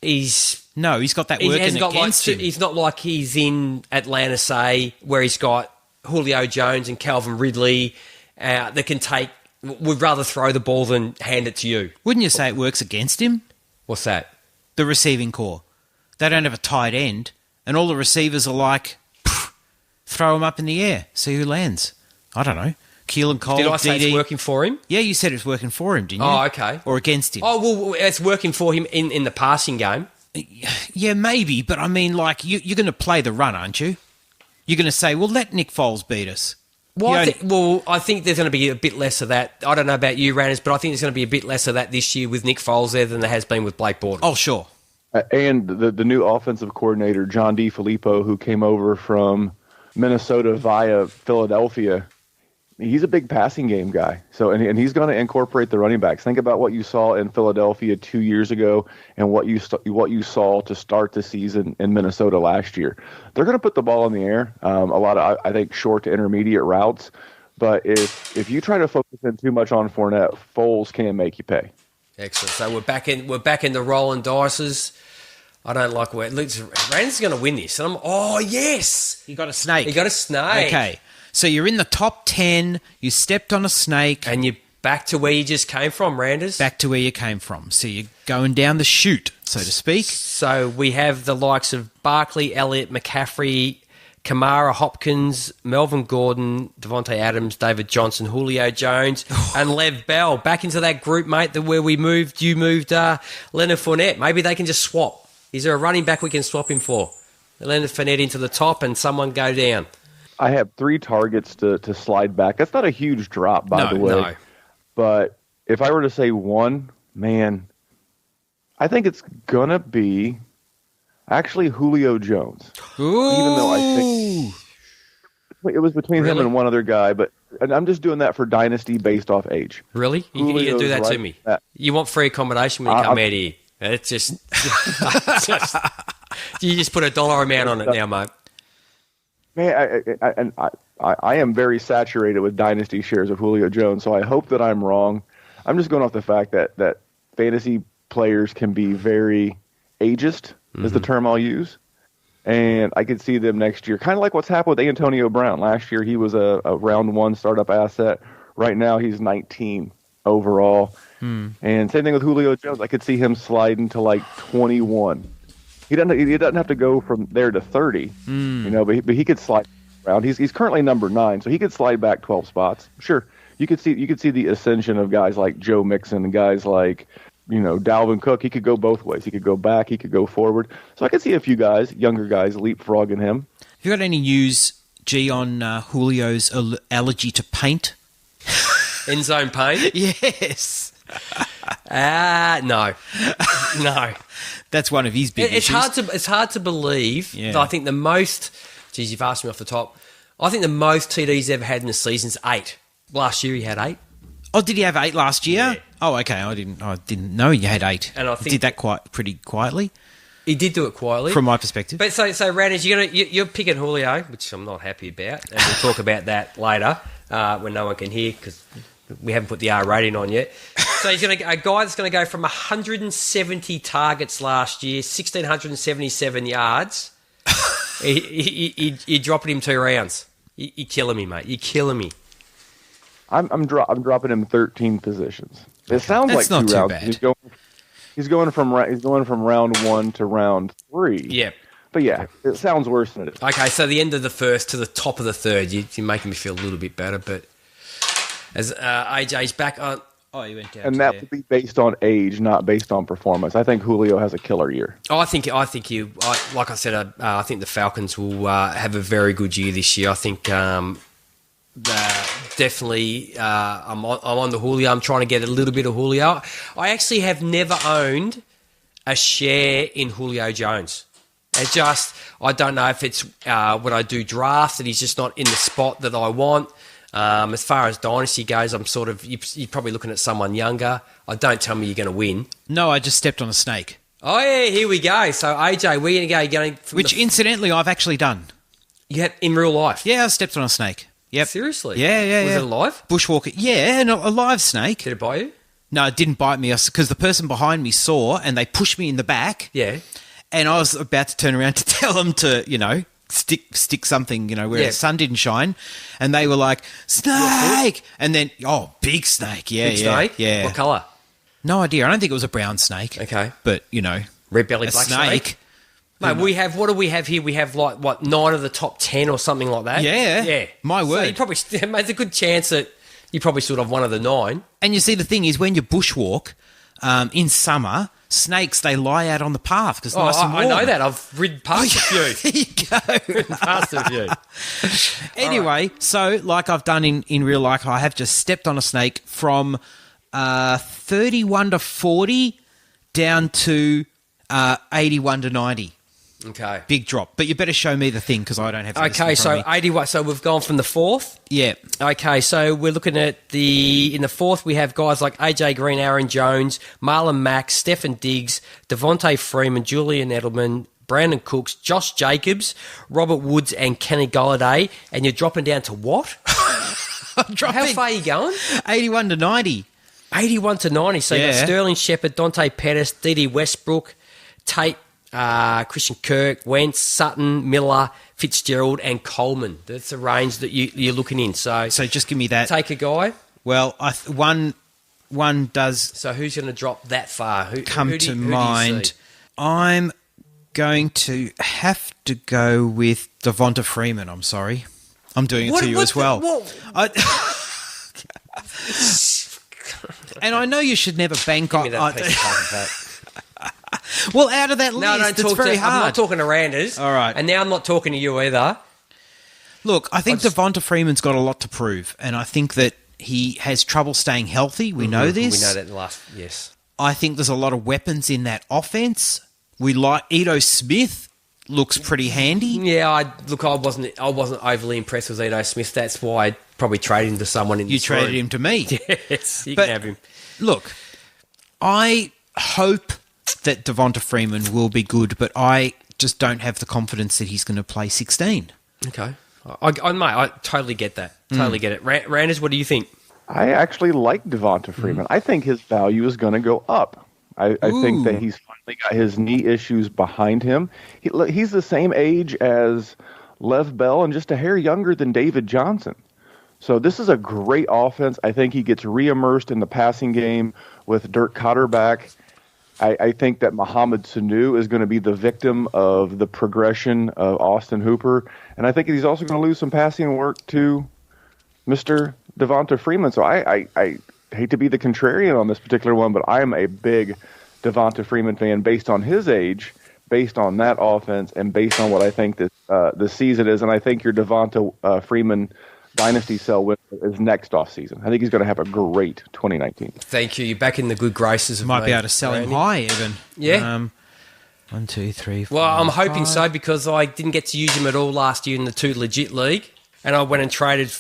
got that working against him. He's not like he's in Atlanta, say, where he's got Julio Jones and Calvin Ridley that can take. Would rather throw the ball than hand it to you. Wouldn't you say it works against him? What's that? The receiving core. They don't have a tight end, and all the receivers are like, throw him up in the air, see who lands. I don't know. Keelan Cole, Did I say DD. it's working for him? Yeah, you said it's working for him, didn't you? Oh, okay. Or against him. Oh, well, it's working for him in the passing game. Yeah, maybe, but I mean, like, you're going to play the run, aren't you? You're going to say, well, let Nick Foles beat us. Well, I think there's going to be a bit less of that. I don't know about you, Ranners, but I think there's going to be a bit less of that this year with Nick Foles there than there has been with Blake Bortles. Oh, sure. And the new offensive coordinator, John DeFilippo, who came over from Minnesota via Philadelphia, he's a big passing game guy. So, and he's going to incorporate the running backs. Think about what you saw in Philadelphia 2 years ago and what you saw to start the season in Minnesota last year. They're going to put the ball in the air, a lot of, I think, short to intermediate routes. But if you try to focus in too much on Fournette, Foles can make you pay. Excellent. So we're back in the rolling dices. I don't like where it looks. Rand's going to win this. And yes, You got a snake. Okay. So you're in the top 10. You stepped on a snake. And you're back to where you just came from, Randers. Back to where you came from. So you're going down the chute, so to speak. So we have the likes of Barkley, Elliott, McCaffrey, Kamara, Hopkins, Melvin Gordon, Devontae Adams, David Johnson, Julio Jones, and Lev Bell. Back into that group, mate, where we moved. You moved Leonard Fournette. Maybe they can just swap. Is there a running back we can swap him for? Leonard Fournette into the top and someone go down. I have 3 targets to slide back. That's not a huge drop, by the way. No. But if I were to say one, man, I think it's going to be actually Julio Jones. Ooh. Even though I think it was between him and one other guy, but I'm just doing that for Dynasty based off age. Really? You can do that to me. You want free accommodation when you come out here. It's just, you just put a dollar amount on it now, mate. Man, I am very saturated with Dynasty shares of Julio Jones, so I hope that I'm wrong. I'm just going off the fact that fantasy players can be very ageist, is the term I'll use. And I could see them next year, kind of like what's happened with Antonio Brown. Last year, he was a round 1 startup asset. Right now, he's 19 overall. And same thing with Julio Jones. I could see him sliding to like 21. He doesn't have to go from there to 30, but he could slide around. He's currently number 9, so he could slide back 12 spots. Sure, you could see the ascension of guys like Joe Mixon and guys like Dalvin Cook. He could go both ways. He could go back. He could go forward. So I could see a few guys, younger guys, leapfrogging him. Have you got any news, G, on Julio's allergy to paint? End zone paint? Yes. No. That's one of his big issues. It's hard to believe. Yeah. That I think the most. Geez, you've asked me off the top. I think the most TDs he's ever had in a season is 8. Last year he had 8. Oh, did he have 8 last year? Yeah. Oh, okay. I didn't know you had 8. And I think did that pretty quietly. He did do it quietly, from my perspective. But so Ranners, you're picking Julio, which I'm not happy about, and we'll talk about that later when no one can hear because we haven't put the R rating on yet. So he's a guy that's going to go from 170 targets last year, 1,677 yards. You're dropping him 2 rounds. You're killing me, mate. You're killing me. I'm dropping him 13 positions. It sounds That's like 2 not rounds. too bad. He's going from round 1 to round 3. Yep. But yeah, it sounds worse than it is. Okay, so the end of the first to the top of the third, you're making me feel a little bit better. But as AJ's back on. Oh, he went down. And that would be based on age, not based on performance. I think Julio has a killer year. Oh, I think you. Like I said, I think the Falcons will have a very good year this year. I think definitely. I'm on the Julio. I'm trying to get a little bit of Julio. I actually have never owned a share in Julio Jones. I don't know if it's when I do drafts that he's just not in the spot that I want. As far as Dynasty goes, I'm sort of you're probably looking at someone younger. Don't tell me you're going to win. No, I just stepped on a snake. Oh yeah, here we go. So AJ, we're going to go. Which incidentally, I've actually done. You have in real life? Yeah, I stepped on a snake. Yep. Seriously? Yeah. Was it alive? Bushwalker. Yeah, and a live snake. Did it bite you? No, it didn't bite me because the person behind me saw and they pushed me in the back. Yeah. And I was about to turn around to tell them to, stick something, where the sun didn't shine. And they were like, snake! And then, big snake. Yeah, big snake? Yeah. What colour? No idea. I don't think it was a brown snake. Okay. But, red-bellied a black snake. Mate, what do we have here? We have, 9 of the top 10 or something like that? Yeah. Yeah. My word. So you probably, mate, there's a good chance that you probably sort of one of the 9. And you see, the thing is, when you bushwalk in summer, snakes, they lie out on the path because Oh, nice and I warm. know that. I've ridden past a few. There you go. Past a few. Anyway, so like I've done in real life, I have just stepped on a snake from 31 to 40 down to 81 to 90. Okay. Big drop. But you better show me the thing because I don't have the list Okay, in front so of me. 81. So we've gone from the fourth. Yeah. Okay, so we're looking at in the fourth, we have guys like AJ Green, Aaron Jones, Marlon Mack, Stephen Diggs, Devontae Freeman, Julian Edelman, Brandon Cooks, Josh Jacobs, Robert Woods, and Kenny Golladay. And you're dropping down to what? I'm dropping How far are you going? 81 to 90. 81 to 90. So you Yeah. got Sterling Shepard, Dante Pettis, D.D. Westbrook, Tate, Christian Kirk, Wentz, Sutton, Miller, Fitzgerald, and Coleman. That's the range that you're looking in. So So just give me that. take a guy. Well, one does So who's going to drop that far? Who come who do to you- who do you mind. see? I'm going to have to go with Devonta Freeman. I'm sorry. I'm doing it to you as well. And I know you should never bank Give me on. that piece of paper back. Well, out of that list, No, don't it's talk very to. I'm hard. not talking to Randers. All right. And now I'm not talking to you either. Look, I think Devonta Freeman's got a lot to prove, and I think that he has trouble staying healthy. We know this. We know that in the last. Yes. I think there's a lot of weapons in that offense. We like Ito Smith. Looks pretty handy. Yeah. I wasn't overly impressed with Ito Smith. That's why I probably traded him to someone in. You this traded room. him to me. Yes, you But- can have him. Look, I hope that Devonta Freeman will be good, but I just don't have the confidence that he's going to play 16. Okay. Mate, I totally get that. Totally get it. Randers, what do you think? I actually like Devonta Freeman. I think his value is going to go up. I think that he's finally got his knee issues behind him. He's the same age as Lev Bell and just a hair younger than David Johnson. So this is a great offense. I think he gets re-immersed in the passing game with Dirk Cotter back. I think that Mohamed Sanu is going to be the victim of the progression of Austin Hooper. And I think he's also going to lose some passing work to Mr. Devonta Freeman. So I hate to be the contrarian on this particular one, but I am a big Devonta Freeman fan based on his age, based on that offense, and based on what I think this season is. And I think your Devonta Freeman Dynasty sell win is next off season. I think he's going to have a great 2019. Thank you. You're back in the good graces of Might me, be able to sell him Randy. high even. Yeah. 1, 2, 3, 4. Well, I'm hoping five. so because I didn't get to use him at all last year in the two legit league. And I went and traded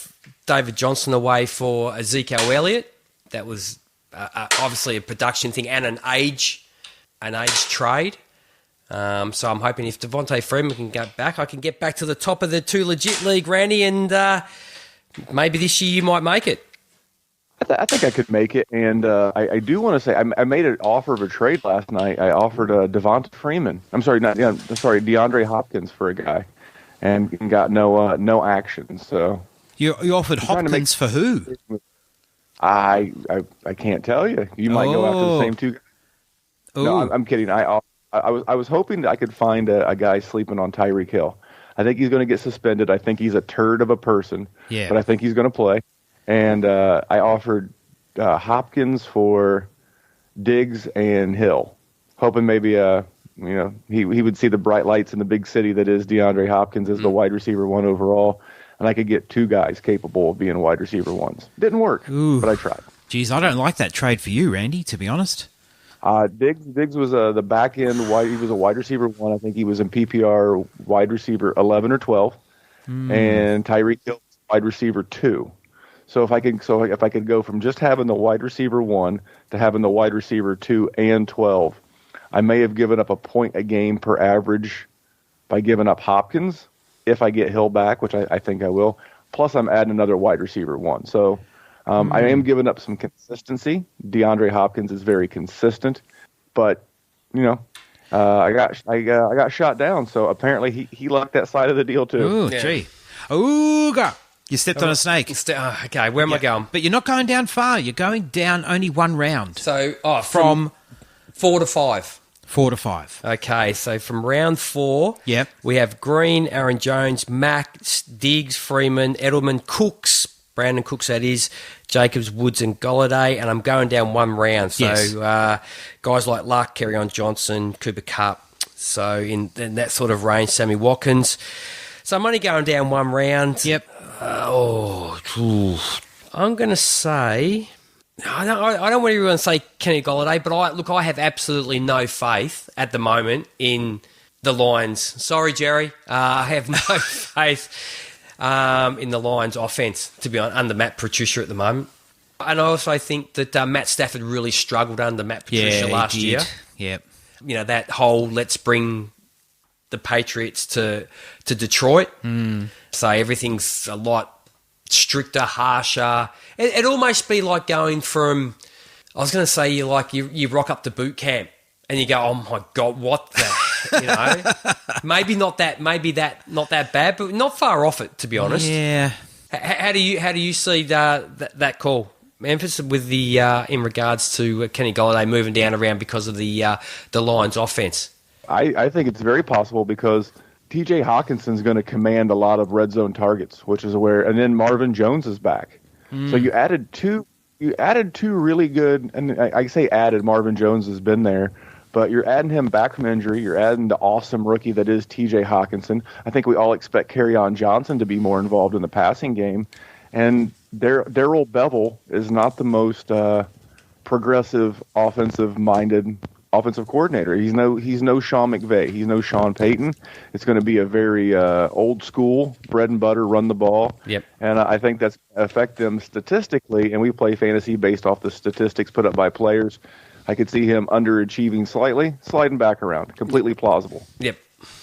David Johnson away for Ezekiel Elliott. That was obviously a production thing and an age trade. So I'm hoping if Devontae Freeman can get back, I can get back to the top of the two legit league, Randy, and maybe this year you might make it. I think I could make it, and I do want to say I made an offer of a trade last night. I offered Devonta Freeman. I'm sorry, DeAndre Hopkins for a guy, and got no action. So You offered trying to Hopkins for who? I can't tell you. You might go after the same two guys. No, Ooh. I'm kidding. I was hoping that I could find a guy sleeping on Tyreek Hill. I think he's going to get suspended. I think he's a turd of a person. Yeah. But I think he's going to play. And I offered Hopkins for Diggs and Hill, hoping maybe he would see the bright lights in the big city that is DeAndre Hopkins as the wide receiver 1 overall, and I could get 2 guys capable of being wide receiver 1s. Didn't work, but I tried. Geez, I don't like that trade for you, Randy, to be honest. Diggs was the back end. He was a wide receiver 1. I think he was in PPR wide receiver 11 or 12, and Tyreek Hill was wide receiver 2. So if I could go from just having the wide receiver 1 to having the wide receiver 2 and 12, I may have given up a point a game per average by giving up Hopkins if I get Hill back, which I think I will. Plus, I'm adding another wide receiver 1. So I am giving up some consistency. DeAndre Hopkins is very consistent, but I got shot down. So apparently he liked that side of the deal too. Ooh, Yeah. gee. Ooga. You stepped on a snake. Okay, where am I going? But you're not going down far. You're going down only 1 round. So From 4 to 5. 4 to 5. Okay, so from round 4, Yep. we have Green, Aaron Jones, Mack, Diggs, Freeman, Edelman, Cooks, Brandon Cooks, that is, Jacobs, Woods and Golladay, and I'm going down one round. So Yes. Guys like Luck, Kerryon Johnson, Cooper Kupp, so in that sort of range, Sammy Watkins. So I'm only going down one round. Yep. I'm going to say... I don't want everyone to say Kenny Golladay, but I have absolutely no faith at the moment in the Lions. Sorry, Jerry. I have no faith in the Lions' offense, to be honest, under Matt Patricia at the moment. And I also think that Matt Stafford really struggled under Matt Patricia last year. Yep. You know, that whole let's bring the Patriots to Detroit. So everything's a lot stricter, harsher. It'd almost be like going from, I was going to say, you rock up to boot camp and you go, oh my God, what the, maybe not that bad, but not far off it, to be honest. Yeah. How do you see that call, Memphis, with the in regards to Kenny Golladay moving down around because of the Lions' offense? I think it's very possible because T.J. Hawkinson's going to command a lot of red zone targets, which is where, and then Marvin Jones is back. So you added two really good, and I say added. Marvin Jones has been there, but you're adding him back from injury. You're adding the awesome rookie that is T.J. Hawkinson. I think we all expect Kerryon Johnson to be more involved in the passing game, and Darrell Bevel is not the most progressive, offensive-minded offensive coordinator. He's no Sean McVay. He's no Sean Payton. It's going to be a very old school, bread and butter, run the ball. Yep. And I think that's going to affect them statistically, and we play fantasy based off the statistics put up by players. I could see him underachieving slightly, sliding back around. Completely plausible. Yep.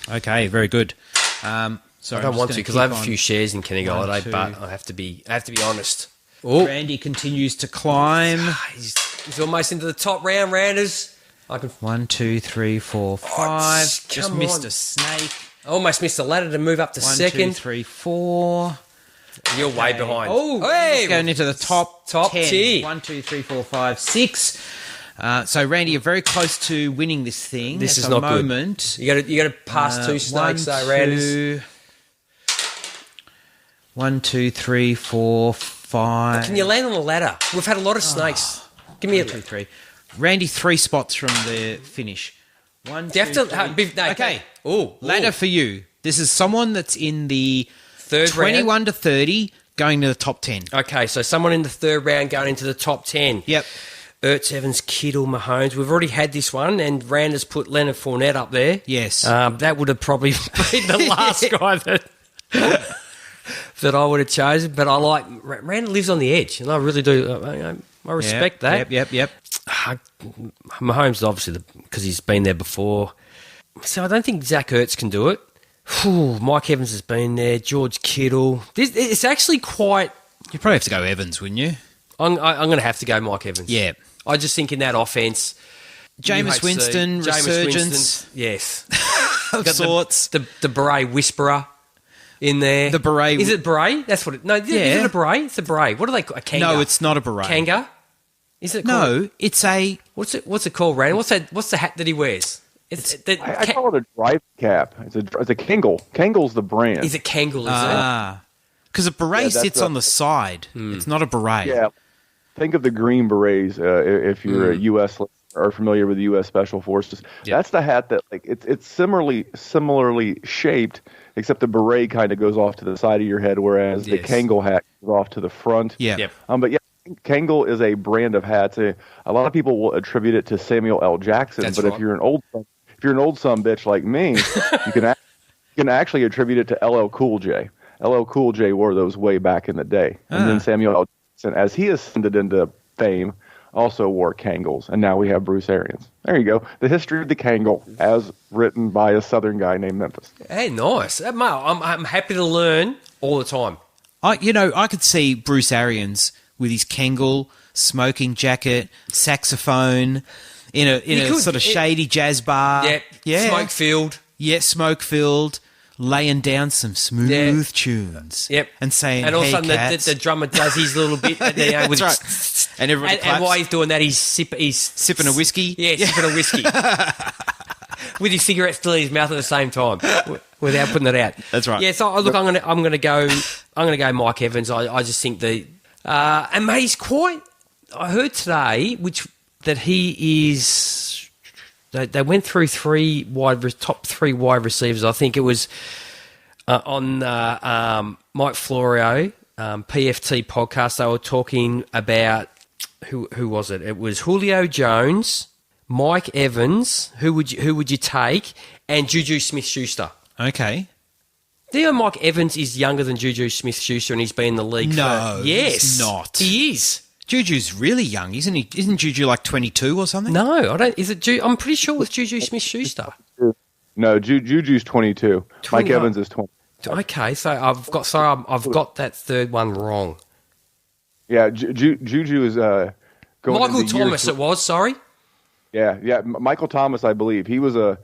Okay, very good. Sorry, I don't want to because I have a few shares in Kenny Golladay, but I have to be honest. Oh, Randy continues to climb. he's almost into the top round, Randers. I can 1, 2, 3, 4, 5. Just come missed on. a snake. I almost missed the ladder to move up to 1, second. 2, 3, 4. You're way behind. Oh, hey, going into the top 10. tier. 1, 2, 3, 4, 5, 6. So Randy, you're very close to winning this thing. This at is the not good. moment. You got to pass two snakes, though, Randers. 1, 2, 3, 4, 5. Can you land on the ladder? We've had a lot of snakes. Give me 1, 2, 3. Randy, 3 spots from the finish. 1, You have 2, to- 3. no, Okay. Ooh, Ladder for you. This is someone that's in the Third 21 round. to 30 going to the top 10. Okay, so someone in the third round going into the top 10. Yep. Ertz, Evans, Kittle, Mahomes. We've already had this one, and Randers put Leonard Fournette up there. Yes. That would have probably been the last guy that I would have chosen. But I like Randall lives on the edge, and I really do. I respect that. Yep. Mahomes, obviously, because he's been there before. So I don't think Zach Ertz can do it. Whew, Mike Evans has been there. George Kittle. It's actually quite... You'd probably have to go Evans, wouldn't you? I'm going to have to go Mike Evans. Yeah. I just think in that offense... Jameis Winston, resurgence. Yes. Of Got sorts. The beret whisperer in there. The beret... Is it beret? That's what it... No, is it a beret? It's a beret. What do they call a kanga? No, it's not a beret. Kanga? Is it called? No, it's a... What's it called, Rand? What's the hat that he wears? I call it a drive cap. It's a Kangol. Kangol's the brand. Is it Kangol, is it? Because a beret Yeah, that's sits on the side. It's not a beret. Yeah. Think of the Green Berets if you're a U.S. or familiar with the U.S. Special Forces. Yep. That's the hat that it's similarly shaped, except the beret kind of goes off to the side of your head, whereas the Yes. Kangol hat goes off to the front. Yeah. Yep. But yeah, Kangol is a brand of hats. A lot of people will attribute it to Samuel L. Jackson, That's but right. if you're an old son bitch like me, you can actually attribute it to LL Cool J. LL Cool J wore those way back in the day, and then Samuel L. Jackson, as he ascended into fame, also wore Kangols, and now we have Bruce Arians. There you go. The history of the Kangol, as written by a Southern guy named Memphis. Hey, nice. I'm happy to learn all the time. I could see Bruce Arians with his Kangol, smoking jacket, saxophone, in a sort of shady jazz bar. Yeah. Smoke filled. Yeah, smoke-filled, laying down some smooth tunes. Yep. And saying, And all of a hey, sudden cats. the drummer does his little bit. With That's right. And everybody claps. and while he's doing that, he's Sipping a whiskey. Yeah, sipping a whiskey. With his cigarette still in his mouth at the same time. without putting it out. That's right. Yeah. So look, I'm gonna go Mike Evans. I just think and mate, he's quite. I heard today that he is. They went through top three wide receivers. I think it was on Mike Florio PFT podcast. They were talking about who was it? It was Julio Jones, Mike Evans. Who would you take? And Juju Smith-Schuster. Okay. Do you know Mike Evans is younger than Juju Smith-Schuster, and he's been in the league No, for... Yes. he's not. He is. Juju's really young, isn't he? Isn't Juju like 22 or something? No, I don't... Is it I'm pretty sure it's Juju Smith-Schuster. No, Juju's 22. 21. Mike Evans is 20. Okay, so I've got that third one wrong. Yeah, Juju is going Michael into year Thomas three. it was, sorry. Yeah, Michael Thomas, I believe. He was an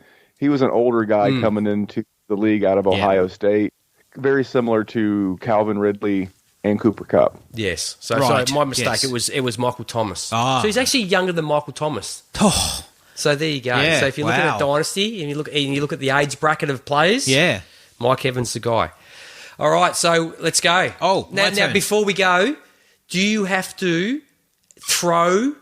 older guy coming into the league out of Ohio State. Very similar to Calvin Ridley and Cooper Kupp. Yes. So Right, my mistake, yes. it was Michael Thomas. Ah. So he's actually younger than Michael Thomas. Oh, So there you go. Yeah, So if you're looking at wow. Dynasty and you look at the age bracket of players, yeah. Mike Evans the guy. All right, so let's go. Oh, my now turn. before we go, do you have to throw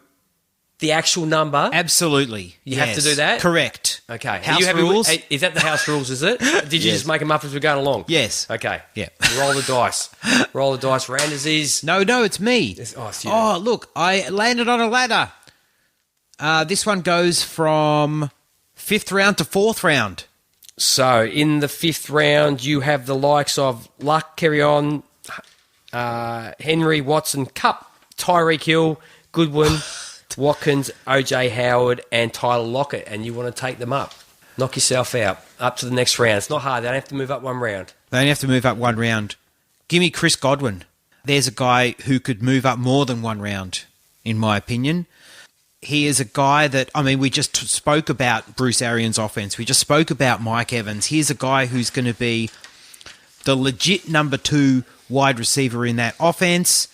the actual number? Absolutely. You have to do that? Correct. Okay. Are House you happy rules? Is that the house rules, is it? Did you Yes. just make them up as we're going along? Yes. Okay. Yeah. Roll the dice. Roll the dice. Randers is... No, it's me. It's you. Oh, look, I landed on a ladder. This one goes from 5th round to 4th round. So, in the 5th round, you have the likes of Luck, Kerryon, Henry, Watson, Cup, Tyreek Hill, Goodwin, Watkins, OJ Howard, and Tyler Lockett, and you want to take them up. Knock yourself out. Up to the next round. It's not hard. They don't have to move up one round. They only have to move up one round. Give me Chris Godwin. There's a guy who could move up more than one round, in my opinion. He is a guy that, we just spoke about Bruce Arians' offense. We just spoke about Mike Evans. Here's a guy who's going to be the legit number 2 wide receiver in that offense.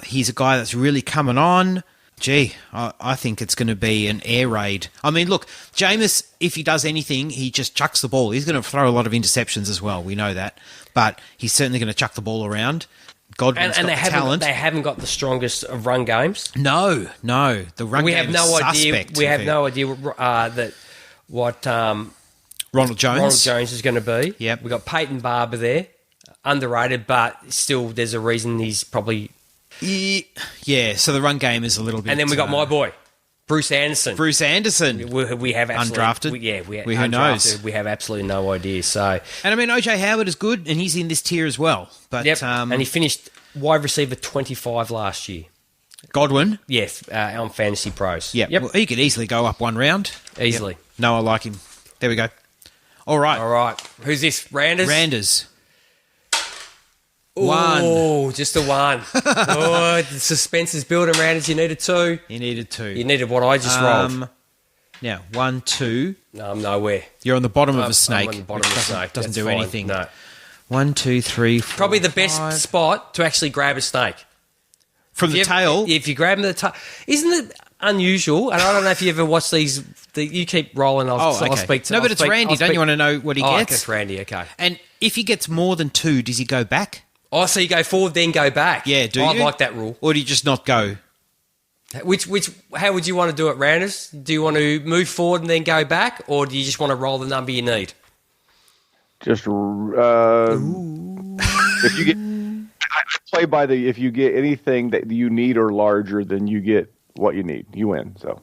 He's a guy that's really coming on. Gee, I think it's going to be an air raid. Look, Jameis, if he does anything, he just chucks the ball. He's going to throw a lot of interceptions as well. We know that. But he's certainly going to chuck the ball around. Godwin's And got they talent. haven't got the strongest of run games. No. The run We game have no is idea. suspect. We have no idea what Ronald Jones. Ronald Jones is going to be. Yep. We've got Peyton Barber there. Underrated, but still there's a reason he's probably... Yeah, so the run game is a little bit... And then we got my boy, Bruce Anderson. Bruce Anderson. We have absolutely... Undrafted? We Who knows? We have absolutely no idea. So, And OJ Howard is good, and he's in this tier as well. But yep. And he finished wide receiver 25 last year. Godwin. Yes, on Fantasy Pros. Yep. Well, he could easily go up one round. Easily. Yep. No, I like him. There we go. All right. All right. Who's this? Randers? Randers. Oh, just a one. Oh, the suspense is building, Randers. You needed 2. You needed 2. You needed what I just rolled. Now, 1, 2. No, I'm nowhere. You're on the bottom of I'm a snake. on the bottom which of a doesn't- snake. Doesn't That's do fine. anything. No. 1, 2, 3, 4, Probably the best 5. spot to actually grab a snake. From the tail. If you grab him the tail. Isn't it unusual? And I don't know if you ever watch these. You keep rolling. I'll speak to No, but it's Randy. Don't you want to know what he Oh, gets? it's Randy, okay. And if he gets more than 2, does he go back? Oh, so you go forward, then go back. Yeah, do I you? like that rule. Or do you just not go? How would you want to do it, Randers? Do you want to move forward and then go back, or do you just want to roll the number you need? Just if you get play by the if you get anything that you need or larger, then you get what you need. You win. So,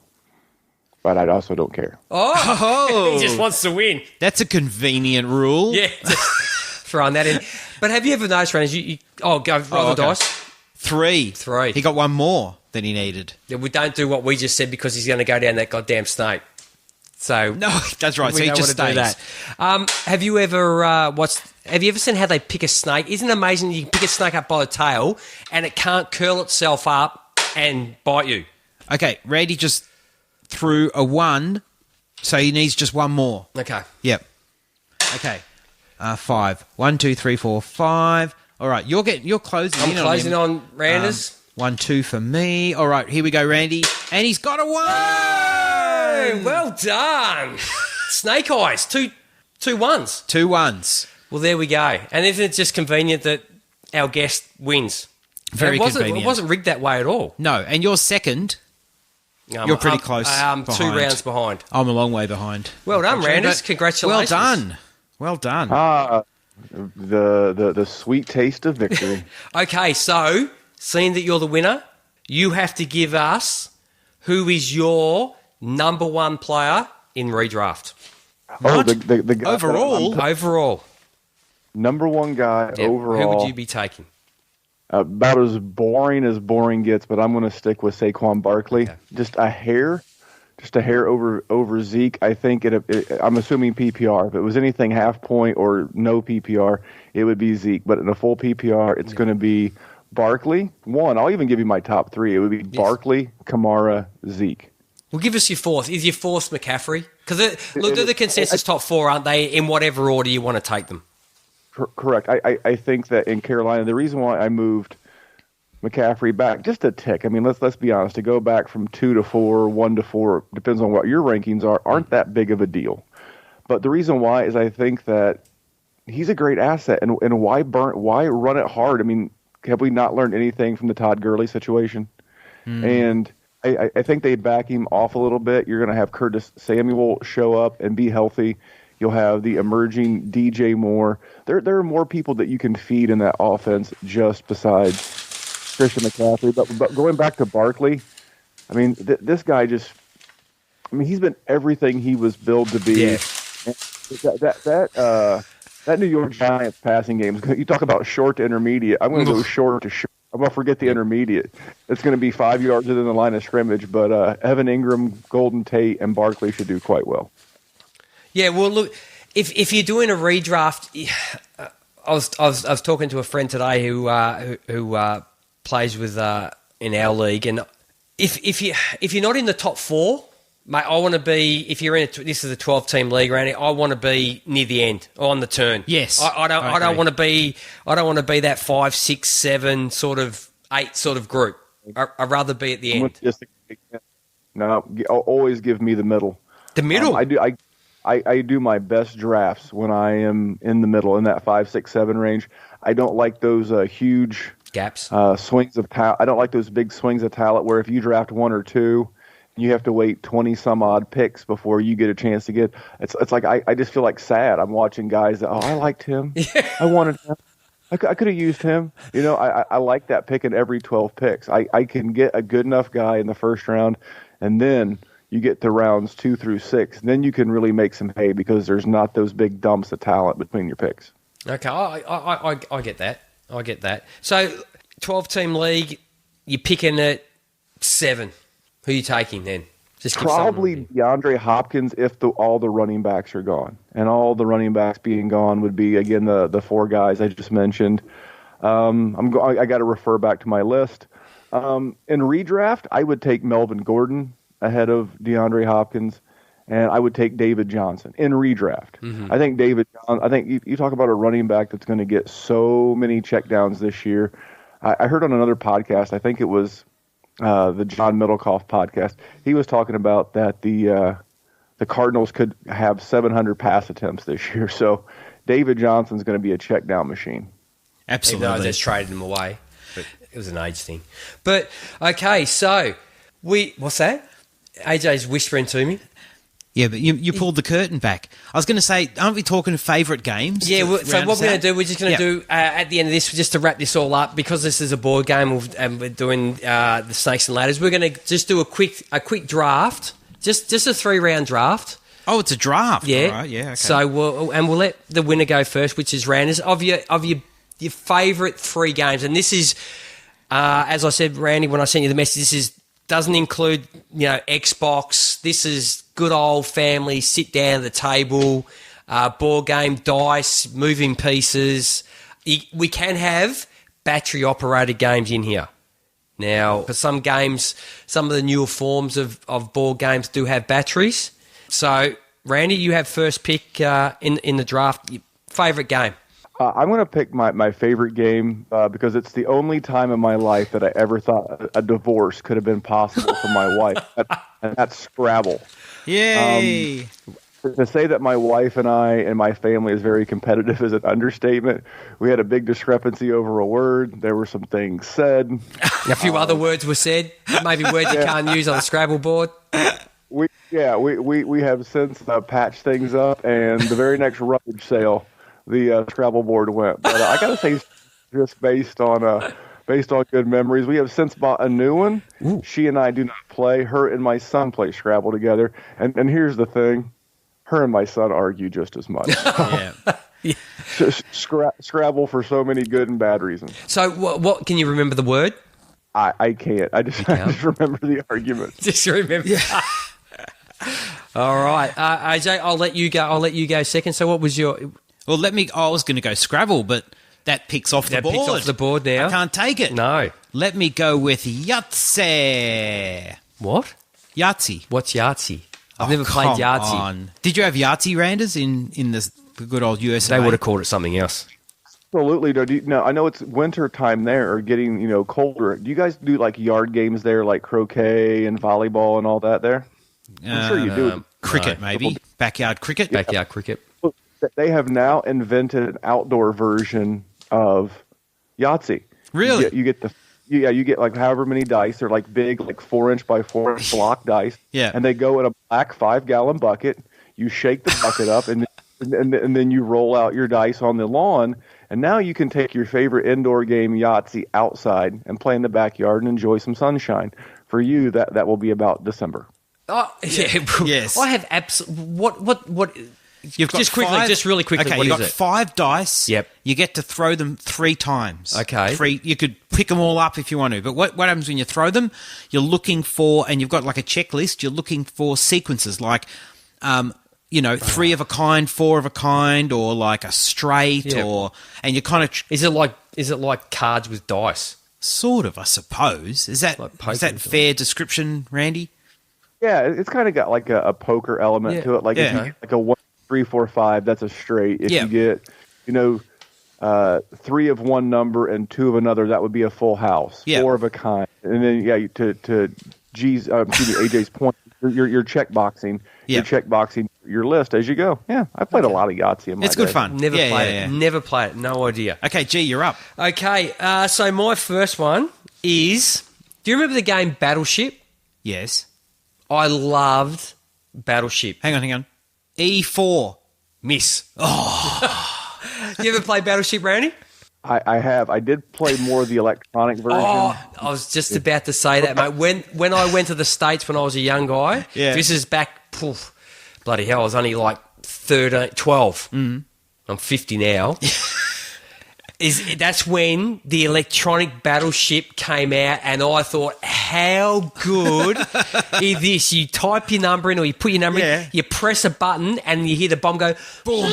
but I also don't care. Oh, he just wants to win. That's a convenient rule. Yeah, just throwing that in. But have you ever noticed, Randers? Go roll the dice. 3. 3. He got one more than he needed. Yeah, we don't do what we just said because he's going to go down that goddamn snake. So No, that's right. we So he don't just want to stays. do that. Have you ever Have you ever seen how they pick a snake? Isn't it amazing? You can pick a snake up by the tail and it can't curl itself up and bite you. Okay, Randy just threw a 1, so he needs just one more. Okay. Yep. Okay. 5. 1, 2, 3, 4, 5. All right, you're closing I'm in closing on him. on Randers. 1, 2 for me. All right, here we go, Randy. And he's got a 1! Well done. Snake eyes. Two 2 1s. 2 1s. Well, there we go. And isn't it just convenient that our guest wins? Very convenient. It wasn't rigged that way at all. No, and you're second. You're pretty close. I'm 2 rounds behind. I'm a long way behind. Well done, Randers. Congratulations. Well done. The sweet taste of victory. Okay, so seeing that you're the winner, you have to give us who is your number 1 player in redraft. Oh, the guy Overall. Number 1 guy overall. Who would you be taking? About as boring gets, but I'm going to stick with Saquon Barkley. Okay. Just a hair over Zeke. I think I'm assuming PPR. If it was anything half point or no PPR, it would be Zeke. But in a full PPR, it's going to be Barkley. I'll even give you my top 3. It would be Barkley, Kamara, Zeke. Well, give us your 4th. Is your 4th McCaffrey? Because they're the consensus top 4, aren't they? In whatever order you want to take them. Correct. I think that in Carolina, the reason why I moved McCaffrey back just a tick. I mean, let's be honest. To go back from 2 to 4, 1 to 4, depends on what your rankings are. Aren't that big of a deal? But the reason why is I think that he's a great asset, and why run it hard? I mean, have we not learned anything from the Todd Gurley situation? And I think they back him off a little bit. You're going to have Curtis Samuel show up and be healthy. You'll have the emerging DJ Moore. There are more people that you can feed in that offense just besides Christian McCaffrey. But going back to Barkley, I mean, this guy he's been everything he was billed to be. Yeah. That New York Giants passing game, you talk about short to intermediate. I'm going to go short to short. I'm going to forget the intermediate. It's going to be 5 yards within the line of scrimmage, but Evan Ingram, Golden Tate, and Barkley should do quite well. Yeah, well, look, if you're doing a redraft, I was talking to a friend today who plays with in our league, and if you're not in the top 4, mate, I want to be. If you're in this is a 12-team league, Randy, I want to be near the end or on the turn. Yes, I don't want to be. I don't want to be that 5, 6, 7 sort of 8 sort of group. I'd rather be at the end. No, always give me the middle. The middle. I do my best drafts when I am in the middle, in that 5, 6, 7 range. I don't like those huge gaps, swings of talent. I don't like those big swings of talent where if you draft 1 or 2, you have to wait 20 some odd picks before you get a chance to get. It's like I just feel like sad. I'm watching guys that I liked him, I wanted him, I could have used him. You know, I like that pick in every 12 picks. I can get a good enough guy in the first round, and then you get to rounds 2 through 6, then you can really make some hay because there's not those big dumps of talent between your picks. Okay, I get that. I get that. So, 12-team league, you're picking at 7. Who are you taking then? Just probably DeAndre Hopkins if all the running backs are gone. And all the running backs being gone would be, again, the 4 guys I just mentioned. I got to refer back to my list. In redraft, I would take Melvin Gordon ahead of DeAndre Hopkins, and I would take David Johnson in redraft. Mm-hmm. I think I think you talk about a running back that's going to get so many checkdowns this year. I heard on another podcast, I think it was the John Middlecoff podcast, he was talking about that the Cardinals could have 700 pass attempts this year. So David Johnson's going to be a checkdown machine. Absolutely. Even though I just traded him away, but it was an age thing. But, okay, so what's that? AJ's whispering to me. Yeah, but you pulled the curtain back. I was going to say, aren't we talking favourite games? Yeah, so what we're going to do, we're just going to do, at the end of this, just to wrap this all up, because this is a board game and we're doing the Snakes and Ladders, we're going to just do a quick draft, just a 3-round draft. Oh, it's a draft. Yeah. All right, yeah, okay. So we'll let the winner go first, which is Randers, of your favourite 3 games. And this is, as I said, Randy, when I sent you the message, doesn't include, Xbox. This is good old family, sit down at the table, board game, dice, moving pieces. We can have battery-operated games in here. Now, for some games, some of the newer forms of board games do have batteries. So, Randy, you have first pick in the draft. Favourite game? I'm going to pick my favorite game because it's the only time in my life that I ever thought a divorce could have been possible for my wife, and that's Scrabble. Yay! To say that my wife and I and my family is very competitive is an understatement. We had a big discrepancy over a word. There were some things said. A few other words were said, maybe words you can't use on the Scrabble board. We have since patched things up, and the very next rummage sale, the Scrabble board went. But I got to say, just based on good memories, we have since bought a new one. Ooh. She and I do not play. Her and my son play Scrabble together. And here's the thing. Her and my son argue just as much. Yeah. Scrabble for so many good and bad reasons. So what can you remember the word? I can't. I just remember the argument. Just remember. Yeah. All right, AJ, I'll let you go second. So what was your? Well, I was going to go Scrabble, but that picks off the board. That picks off the board now. I can't take it. No. Let me go with Yahtzee. What? Yahtzee. What's Yahtzee? I've never played Yahtzee. On. Did you have Yahtzee, Randers, in the good old US? They would have called it something else. Absolutely. No, I know it's winter time there, or getting colder. Do you guys do like yard games there, like croquet and volleyball and all that there? I'm sure you do. Cricket, maybe backyard cricket. Backyard cricket. They have now invented an outdoor version of Yahtzee. Really? You get like however many dice. They're like big, like 4-inch by 4-inch block dice. Yeah. And they go in a black 5-gallon bucket. You shake the bucket up, and then you roll out your dice on the lawn. And now you can take your favorite indoor game, Yahtzee, outside and play in the backyard and enjoy some sunshine. For you, that will be about December. Oh, yeah. Yes. I have what? You've got just really quickly. Okay, what you've is got it? 5 dice. Yep. You get to throw them 3 times. Okay. You could pick them all up if you want to. But what happens when you throw them? You're looking for, and you've got like a checklist. You're looking for sequences like, 3 of a kind, 4 of a kind, or like a straight, Yep. and you kind of Is it like cards with dice? sort of, I suppose. Is that Like poker is that or something. fair description, Randy? Yeah, it's kind of got like a poker element to it. Like if you get like a 1, 3, 4, 5, that's a straight. If you get, 3 of one number and 2 of another, that would be a full house. Yeah. 4 of a kind, and then to AJ's point, you're check boxing. Yeah. You're check boxing your list as you go. Yeah, I played a lot of Yahtzee in my It's good day. fun. Never Yeah, played yeah, it. yeah. Never played it. No idea. Okay, G, you're up. Okay, so my first one is. Do you remember the game Battleship? Yes. I loved Battleship. Hang on. E4. Miss. Oh. You ever play Battleship, Randy? I have. I did play more of the electronic version. Oh, I was just about to say that, mate. When I went to the States when I was a young guy, this is back, bloody hell, I was only like 13, 12. Mm. I'm 50 now. That's when the electronic Battleship came out, and I thought, how good is this? You type your number in, or you put your number in, you press a button, and you hear the bomb go, boom.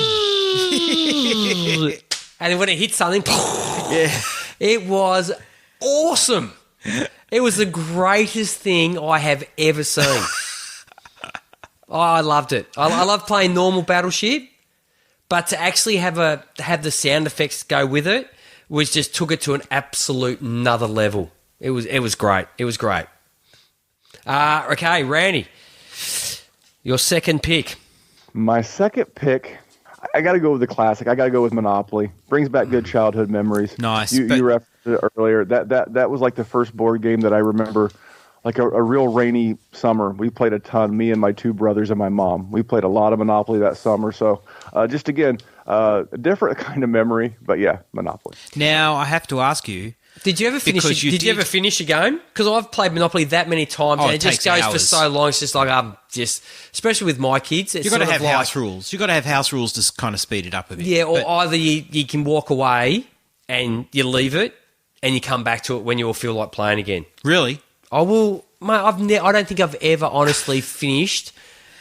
And then when it hit something, it was awesome. It was the greatest thing I have ever seen. I loved it. I love playing normal Battleship, but to actually have the sound effects go with it just took it to an absolute another level. It was great. It was great. Okay, Randy, your second pick. My second pick, I got to go with the classic. I got to go with Monopoly. Brings back good childhood memories. Nice. You referenced it earlier. That was like the first board game that I remember, like a real rainy summer. We played a ton, me and my 2 brothers and my mom. We played a lot of Monopoly that summer. So just again, a different kind of memory, but yeah, Monopoly. Now, I have to ask you. Did you ever finish? Because you Did you ever finish a game? Because I've played Monopoly that many times, and it it just takes goes for hours. so long. It's just like especially with my kids, it's You've got to sort have of like, house rules. You've got to have house rules to kind of speed it up a bit. Yeah, or But- either you can walk away and you leave it, and you come back to it when you all feel like playing again. Really? I will, mate. I don't think I've ever honestly finished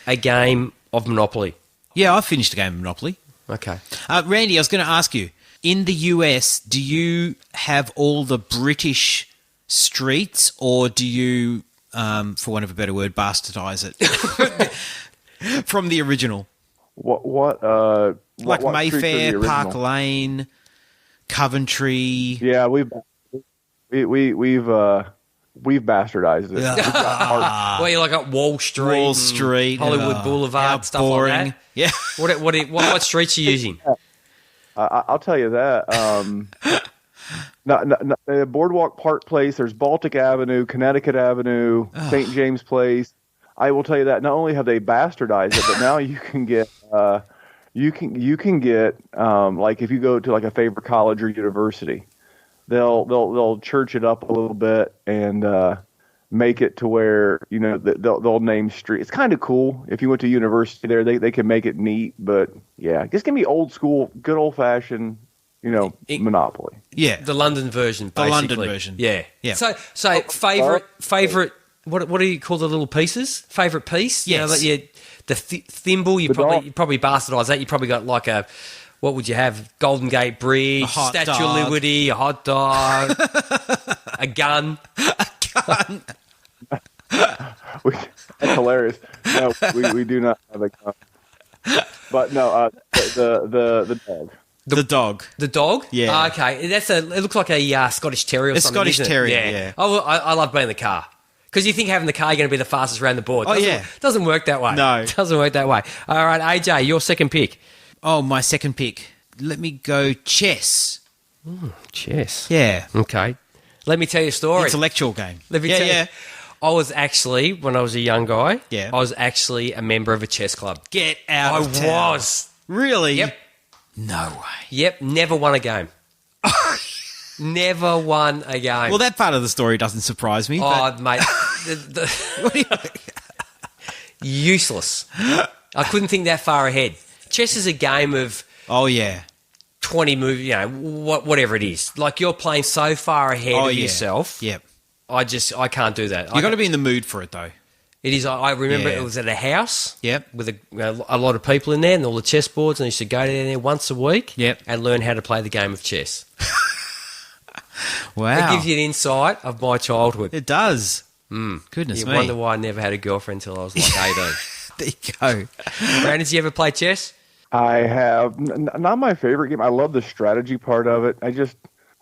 a game of Monopoly. Yeah, I finished a game of Monopoly. Okay. Randy, I was going to ask you, in the US, do you have all the British streets, or do you, for want of a better word, bastardize it from the original? What Like what streets are the Mayfair, original? Park Lane, Coventry. Yeah, we've we've bastardized it. Well, you're like at Wall Street, Hollywood Boulevard, stuff boring. like that. Yeah. What streets are you using? I'll tell you that. Boardwalk Park Place. There's Baltic Avenue, Connecticut Avenue, St. James Place. I will tell you that not only have they bastardized it, but now you can get like if you go to like a favorite college or university, they'll church it up a little bit and make it to where they'll name street. It's kind of cool. If you went to university there, they can make it neat. But yeah, just give me old school, good old fashioned, Monopoly. Yeah, the London version. Basically. The London version. Yeah. So favorite. What do you call the little pieces? Favorite piece? Yes. The thimble. You probably bastardise that. You probably got like a. What would you have? Golden Gate Bridge, Statue of Liberty, a hot dog, a gun. That's hilarious. No, we do not have a gun. But no, the dog. The dog. The dog? Yeah. Okay. It looks like a Scottish Terrier or something. Scottish Terrier, yeah. Oh, I love being in the car. Because you think having the car, you're going to be the fastest around the board. Doesn't work that way. No. Doesn't work that way. All right, AJ, your second pick. Oh, my second pick. Let me go chess. Chess. Yeah. Okay. Let me tell you a story. Intellectual game. Let me tell you. I was actually, when I was a young guy, I was actually a member of a chess club. Get out of town. I was. Really? Yep. No way. Yep, never won a game. Never won a game. Well, that part of the story doesn't surprise me. Mate. Useless. I couldn't think that far ahead. Chess is a game of 20 moves, whatever it is. Like you're playing so far ahead of yourself. Yep. I can't do that. You've got to be in the mood for it, though. It is. I remember it was at a house. Yep. With a lot of people in there and all the chess boards, and I used to go down there once a week. Yep. And learn how to play the game of chess. Wow. It gives you an insight of my childhood. It does. Goodness me. You wonder why I never had a girlfriend until I was like 18. There you go. Brandon, did you ever play chess? I have. Not my favorite game. I love the strategy part of it.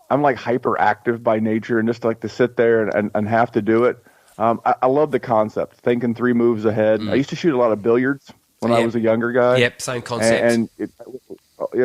I'm like hyperactive by nature and just like to sit there and have to do it. I love the concept, thinking 3 moves ahead. I used to shoot a lot of billiards when I was a younger guy. Yep, same concept.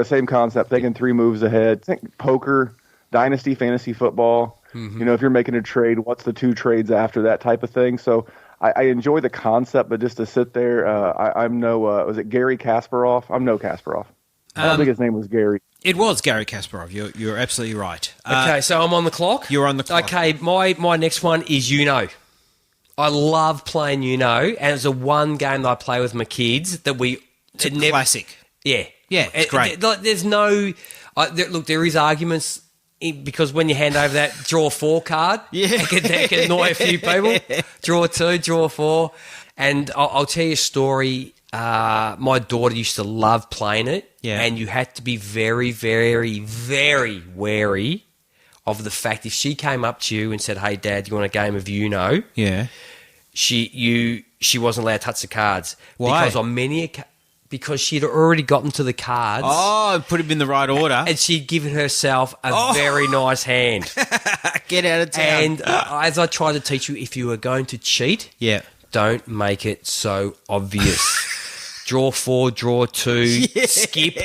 Same concept, thinking 3 moves ahead. Think poker, Dynasty, fantasy football. If you're making a trade, what's the 2 trades after that type of thing? So I enjoy the concept, but just to sit there, I'm no, was it Gary Kasparov? I'm no Kasparov. I don't think his name was Gary. It was Gary Kasparov. You're absolutely right. Okay, so I'm on the clock? You're on the clock. Okay, my next one is Uno. I love playing Uno, and it's the one game that I play with my kids that It's a classic. Yeah. Yeah, it's great. There's no... look, there is arguments because when you hand over that draw 4 card, that can annoy a few people. Draw 2, draw 4. And I'll tell you a story. My daughter used to love playing it, and you had to be very, very, very wary of the fact if she came up to you and said, "Hey, Dad, you want a game of Uno?" Yeah. She wasn't allowed to touch the cards. Why? Because she'd already gotten to the cards. Oh, put him in the right order. And she'd given herself a very nice hand. Get out of town. And as I tried to teach you, if you were going to cheat, don't make it so obvious. Draw 4, draw 2, skip,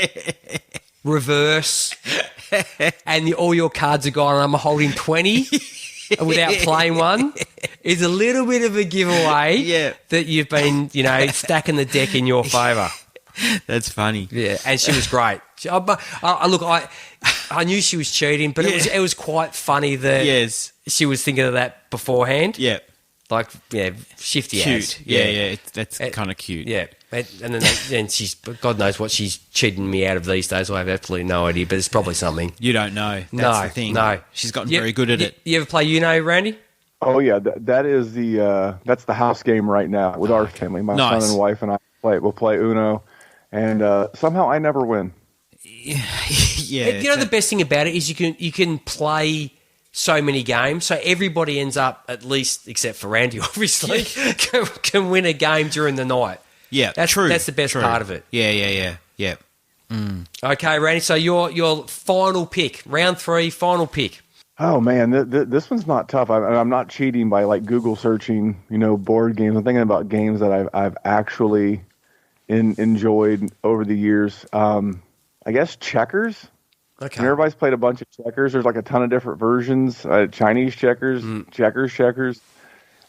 reverse, and all your cards are gone and I'm holding 20 without playing one is a little bit of a giveaway that you've been, stacking the deck in your favour. That's funny. Yeah, and she was great. I knew she was cheating, but it was quite funny that she was thinking of that beforehand. Yeah. Like, shifty cute. ass. That's kind of cute. Yeah. And then she's, God knows what she's cheating me out of these days. I have absolutely no idea, but it's probably something. You don't know. That's the thing. No. She's gotten very good at it. You ever play Uno, Randy? Oh, yeah. That is that's the house game right now with our family. My son and wife and I we'll play Uno, and somehow I never win. Yeah. The best thing about it is you can play so many games, so everybody ends up, at least except for Randy, obviously, can win a game during the night. Yeah, that's true. That's the best part of it. Yeah. Okay, Randy. So your final pick, round 3, final pick. Oh man, this one's not tough. I'm not cheating by like Google searching, board games. I'm thinking about games that I've actually enjoyed over the years. I guess checkers. Okay. And everybody's played a bunch of checkers. There's like a ton of different versions. Chinese checkers, checkers.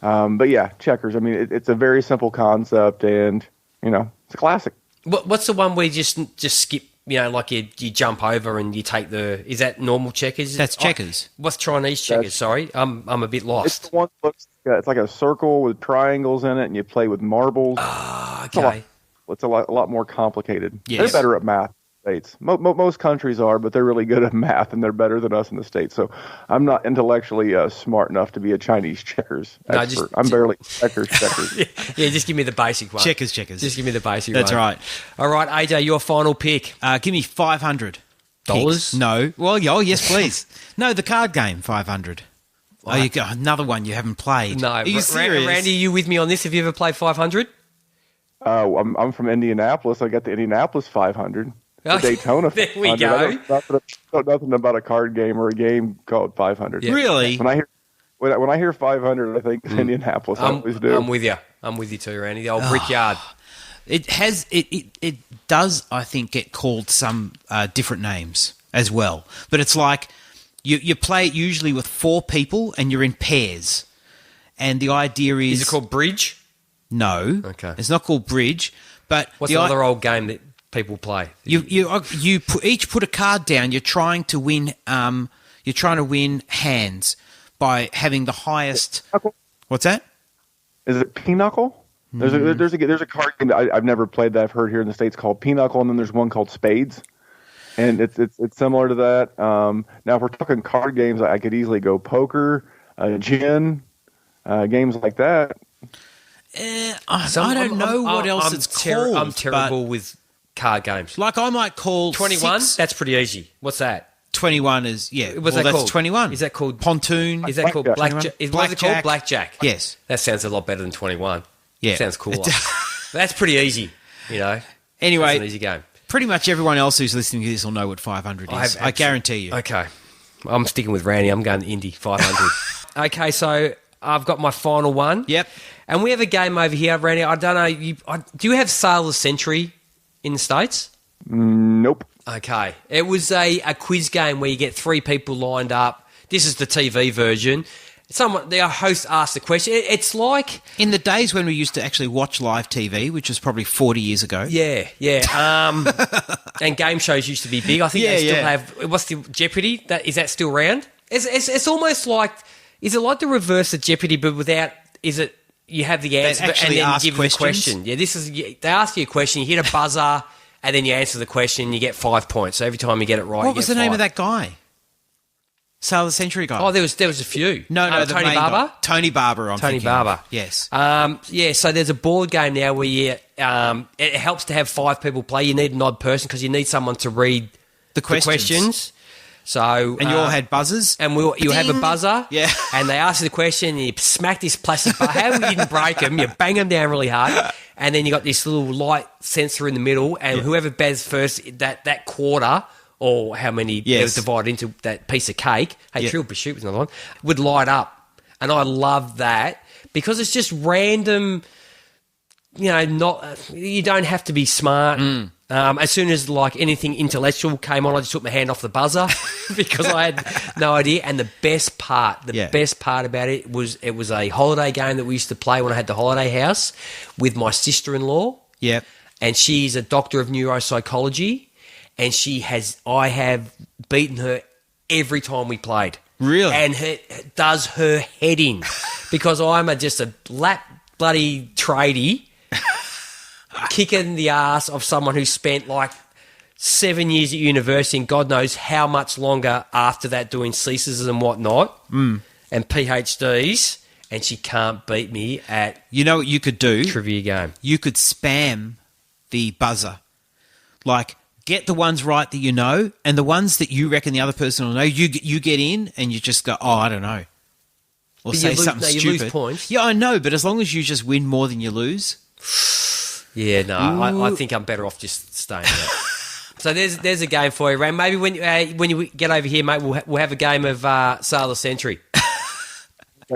But yeah, checkers. I mean, it's a very simple concept, and it's a classic. What's the one where you just skip? Like you jump over and you take the. Is that normal checkers? That's checkers. What's Chinese checkers? Sorry, I'm a bit It's lost. the one that looks. It's like a circle with triangles in it, and you play with marbles. Ah, okay. It's a lot more complicated. Yes. They're better at math. States. Most countries are, but they're really good at math, and they're better than us in the States. So I'm not intellectually smart enough to be a Chinese checkers expert. I'm barely checkers. Yeah, just give me the basic one. Checkers. Just give me the basic That's one. right. All right, AJ, your final pick. Give me $500. Dollars? No. Well, yes, please. No, the card game, 500. Oh, you got another one you haven't played. No. Are you serious? Randy, are you with me on this? Have you ever played 500? I'm from Indianapolis. I got the Indianapolis 500. The Daytona 500. There we go. I know nothing about a card game or a game called 500. Yeah. Really? When I hear 500, I think Indianapolis. I always do. I'm with you. I'm with you too, Randy. The old Brickyard. It does, I think, get called some different names as well. But it's like you play it usually with 4 people and you're in pairs. And the idea is... Is it called Bridge? No. Okay. It's not called Bridge. But what's the other old game that people play? You each put a card down. You're trying to win. You're trying to win hands by having the highest. What's that? Is it Pinochle? There's a card game that I've never played that I've heard here in the States called Pinochle, and then there's one called Spades, and it's similar to that. Now, if we're talking card games, I could easily go poker, gin, games like that. I don't know what else it's called. I'm terrible with card games. Like I might call 21. That's pretty easy. What's that? 21 is What's that that's called? 21. Is that called pontoon? Is that called blackjack? What's it called? Blackjack. Yes. That sounds a lot better than 21. Yeah. Sounds cooler. That's pretty easy. Anyway, that's an easy game. Pretty much everyone else who's listening to this will know what 500 is. I guarantee you. Okay. I'm sticking with Randy. I'm going Indy 500. Okay, so I've got my final one. Yep. And we have a game over here, Randy. I don't know. Do you have Sail the Century in the States? Nope. Okay. It was a quiz game where you get 3 people lined up. This is the TV version. Their host asks the question. It's like... In the days when we used to actually watch live TV, which was probably 40 years ago. Yeah. And game shows used to be big. I think they still have... What's the Jeopardy? Is that still around? It's almost like... Is it like the reverse of Jeopardy, but without... Is it... You have the answer and then you give the question. Yeah, they ask you a question, you hit a buzzer, and then you answer the question, and you get 5 points. So every time you get it right, what was the name of that guy? Sail the Century guy. Oh, there was a few. No, Tony Barber. Tony Barber. Tony Barber. Yes. So there's a board game now where it helps to have 5 people play. You need an odd person because you need someone to read the questions. So and you all had buzzers, and you have a buzzer, yeah. And they ask you the question, and you smack this plastic buzzer. How you didn't break them? You bang them down really hard, and then you got this little light sensor in the middle, and whoever bets first that quarter or how many it was divided into that piece of cake. Hey, Trill Pursuit was another one. Would light up, and I love that because it's just random. You don't have to be smart. As soon as anything intellectual came on, I just took my hand off the buzzer because I had no idea. And the best part about it was a holiday game that we used to play when I had the holiday house with my sister-in-law. Yep. And she's a doctor of neuropsychology, and I have beaten her every time we played. Really? And does her head in because I'm just a lap bloody tradie. Kicking the ass of someone who spent 7 years at university and God knows how much longer after that doing CSIS and whatnot and PhDs, and she can't beat me at... You know what you could do? Trivia game. You could spam the buzzer. Get the ones right that you know, and the ones that you reckon the other person will know, you get in and you just go, oh, I don't know. Or say something stupid. You lose points. Yeah, I know, but as long as you just win more than you lose... Yeah, no, I think I'm better off just staying out. So there's a game for you, Ray. Maybe when you get over here, mate, we'll have a game of Sail the Century.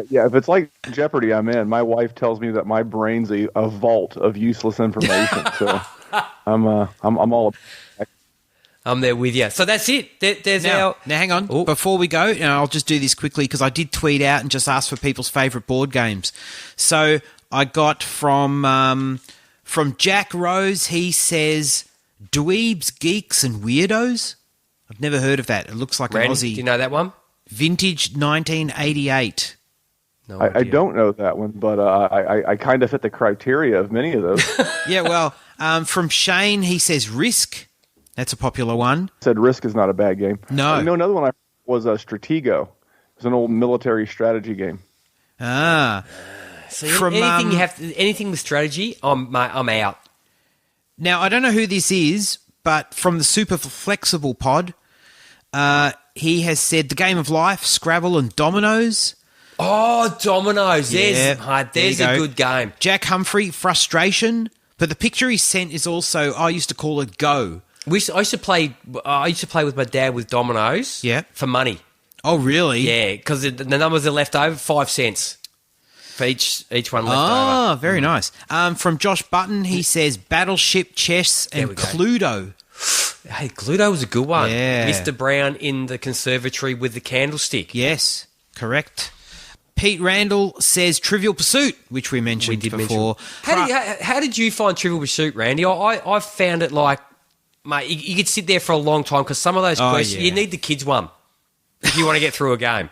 Yeah, if it's like Jeopardy, I'm in. My wife tells me that my brain's a vault of useless information, so I'm all. I'm there with you. So that's it. There's Now, hang on. Ooh. Before we go, I'll just do this quickly because I did tweet out and just ask for people's favourite board games. So I got from Jack Rose. He says, "Dweebs, Geeks, and Weirdos." I've never heard of that. It looks like Randy, an Aussie. do you know that one? Vintage 1988. No I idea. don't know that one, but I kind of fit the criteria of many of those. Yeah, well, from Shane, he says Risk. That's a popular one. Said Risk is not a bad game. No. Another one was Stratego. It was an old military strategy game. Ah. So From, anything with strategy, I'm out. Now, I don't know who this is, but from the Super Flexible pod, he has said The Game of Life, Scrabble, and Dominoes. Oh, Dominoes. Yeah, There's there a you go. good game. Jack Humphrey, Frustration. But the picture he sent is also, I used to call it Go. I used to play with my dad with Dominoes. Yeah. For money. Oh, really? Yeah, because the numbers are left over, 5 cents for each one left over. Oh, very nice. From Josh Button, he says Battleship, Chess, and we go. Cluedo. Hey, Cluedo was a good one. Yeah. Mr. Brown in the conservatory with the candlestick. Yes, correct. Pete Randall says Trivial Pursuit, which we mentioned before. How did you find Trivial Pursuit, Randy? I found it like, mate, you could sit there for a long time because some of those questions, yeah. you need the kids one if you want to get through a game.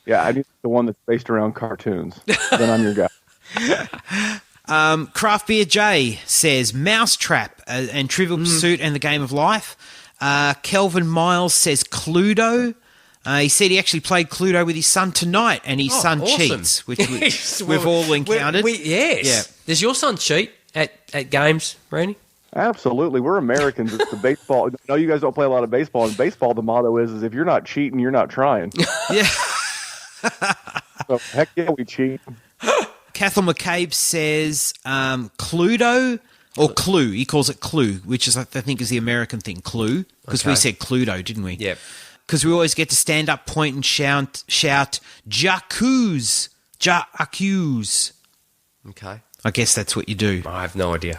Yeah, I need the one that's based around cartoons. Then I'm your guy. Craft Beer J says Mousetrap and Trivial Pursuit and the Game of Life. Kelvin Miles says Cluedo. He said he actually played Cluedo with his son tonight, and his son awesome. cheats, which we've all encountered. Yes. Yeah. Does your son cheat at games, Randy? Absolutely. We're Americans. It's the baseball. I know you guys don't play a lot of baseball. In baseball, the motto is if you're not cheating, you're not trying. Yeah. So, heck yeah, we cheat. Cathal McCabe says Cluedo or Clue. He calls it Clue, which is I think is the American thing, Clue, because we said Cluedo, didn't we? Yep. Because we always get to stand up, point, and shout J'accuse. Okay. I guess that's what you do. I have no idea.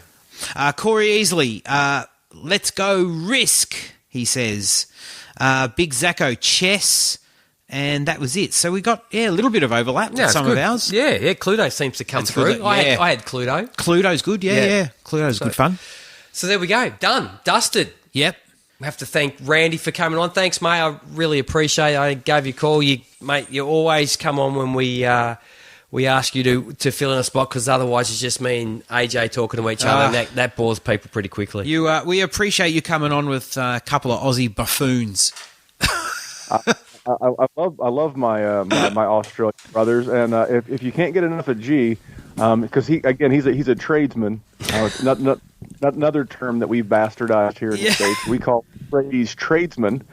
Corey Easley, let's go Risk, he says. Big Zacco, Chess, and that was it. So we got, a little bit of overlap with some of ours. Yeah, Cluedo seems to come That's through. good. Yeah. I had Cluedo. Cluedo's good, yeah. Cluedo's good fun. So there we go. Done. Dusted. Yep. We have to thank Randy for coming on. Thanks, mate. I really appreciate it. I gave you a call. You always come on when we ask you to fill in a spot because otherwise it's just me and AJ talking to each other and that bores people pretty quickly. We appreciate you coming on with a couple of Aussie buffoons. I love my my Australian brothers, and if you can't get enough of G, because he's a tradesman. It's not another term that we've bastardized here in the States. We call Brady's tradesman.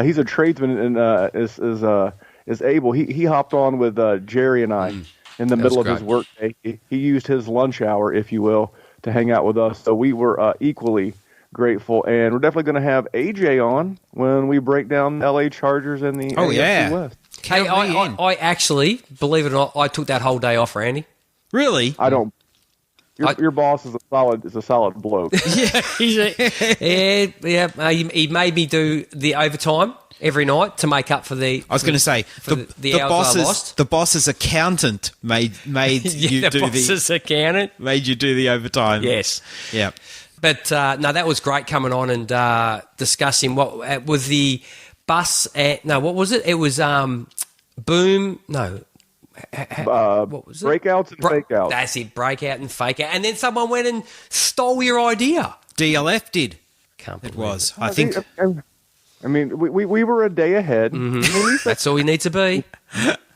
He's a tradesman and is able. He hopped on with Jerry and I in the middle of his work day. He used his lunch hour, if you will, to hang out with us. So we were equally grateful, and we're definitely going to have AJ on when we break down the LA Chargers and the AFC West. Hey, I actually, believe it or not, I took that whole day off, Randy. Really? I don't. Your boss is a solid bloke. He made me do the overtime every night to make up for the. I was going to say the hours I lost. The boss's accountant made you the do boss's accountant made you do the overtime. Yes. Yeah. But no, that was great coming on and discussing what was the bus. What was it? It was Boom. No. What was it? Breakouts and fake outs. That's it. Breakout and fake out. And then someone went and stole your idea. DLF did. Can't believe It was. I think. I mean, we were a day ahead. Mm-hmm. I mean, that's all you need to be.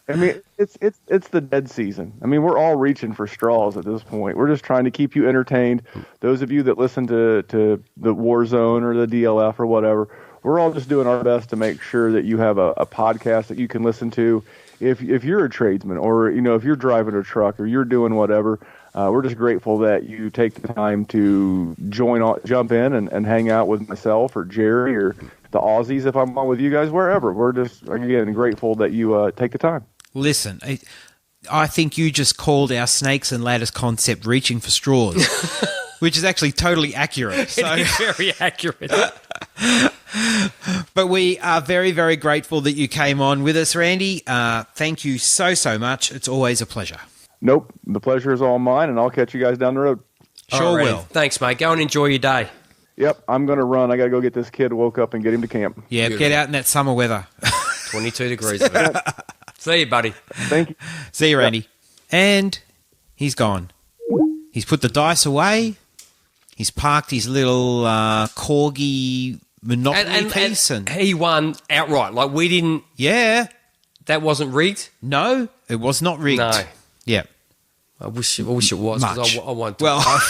I mean, it's the dead season. I mean, we're all reaching for straws at this point. We're just trying to keep you entertained. Those of you that listen to the War Zone or the DLF or whatever, we're all just doing our best to make sure that you have a podcast that you can listen to if you're a tradesman or if you're driving a truck or you're doing whatever. we're just grateful that you take the time to jump in and hang out with myself or Jerry or the Aussies if I'm on with you guys, wherever. We're just, again, grateful that you take the time. Listen, I think you just called our snakes and ladders concept reaching for straws, which is actually totally accurate. So. It is very accurate. But we are very, very grateful that you came on with us, Randy. Thank you so, so much. It's always a pleasure. Nope, the pleasure is all mine, and I'll catch you guys down the road. Sure Alrighty. will. Thanks, mate. Go and enjoy your day. Yep, I'm going to run. I got to go get this kid woke up and get him to camp. Yeah, Beautiful. get out in that summer weather. 22 degrees of it. See you, buddy. Thank you. See you, Randy. And he's gone. He's put the dice away. He's parked his little corgi Monopoly piece. And he won outright. Like, we didn't... yeah. That wasn't rigged? No, it was not rigged. No. Yeah. I wish it was. 'Cause Much. I want to. Well,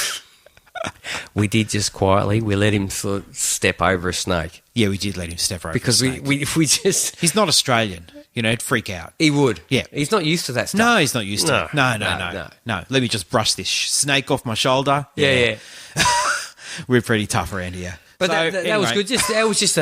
We did just quietly. We let him sort of step over a snake. yeah, we did let him step over Because the snake. we just... He's not Australian. You know, he'd freak out. He would. Yeah. He's not used to that stuff. No, he's not used to it. No, No. no. Let me just brush this snake off my shoulder. Yeah. We're pretty tough around here. But So, that was anyway. good. That was just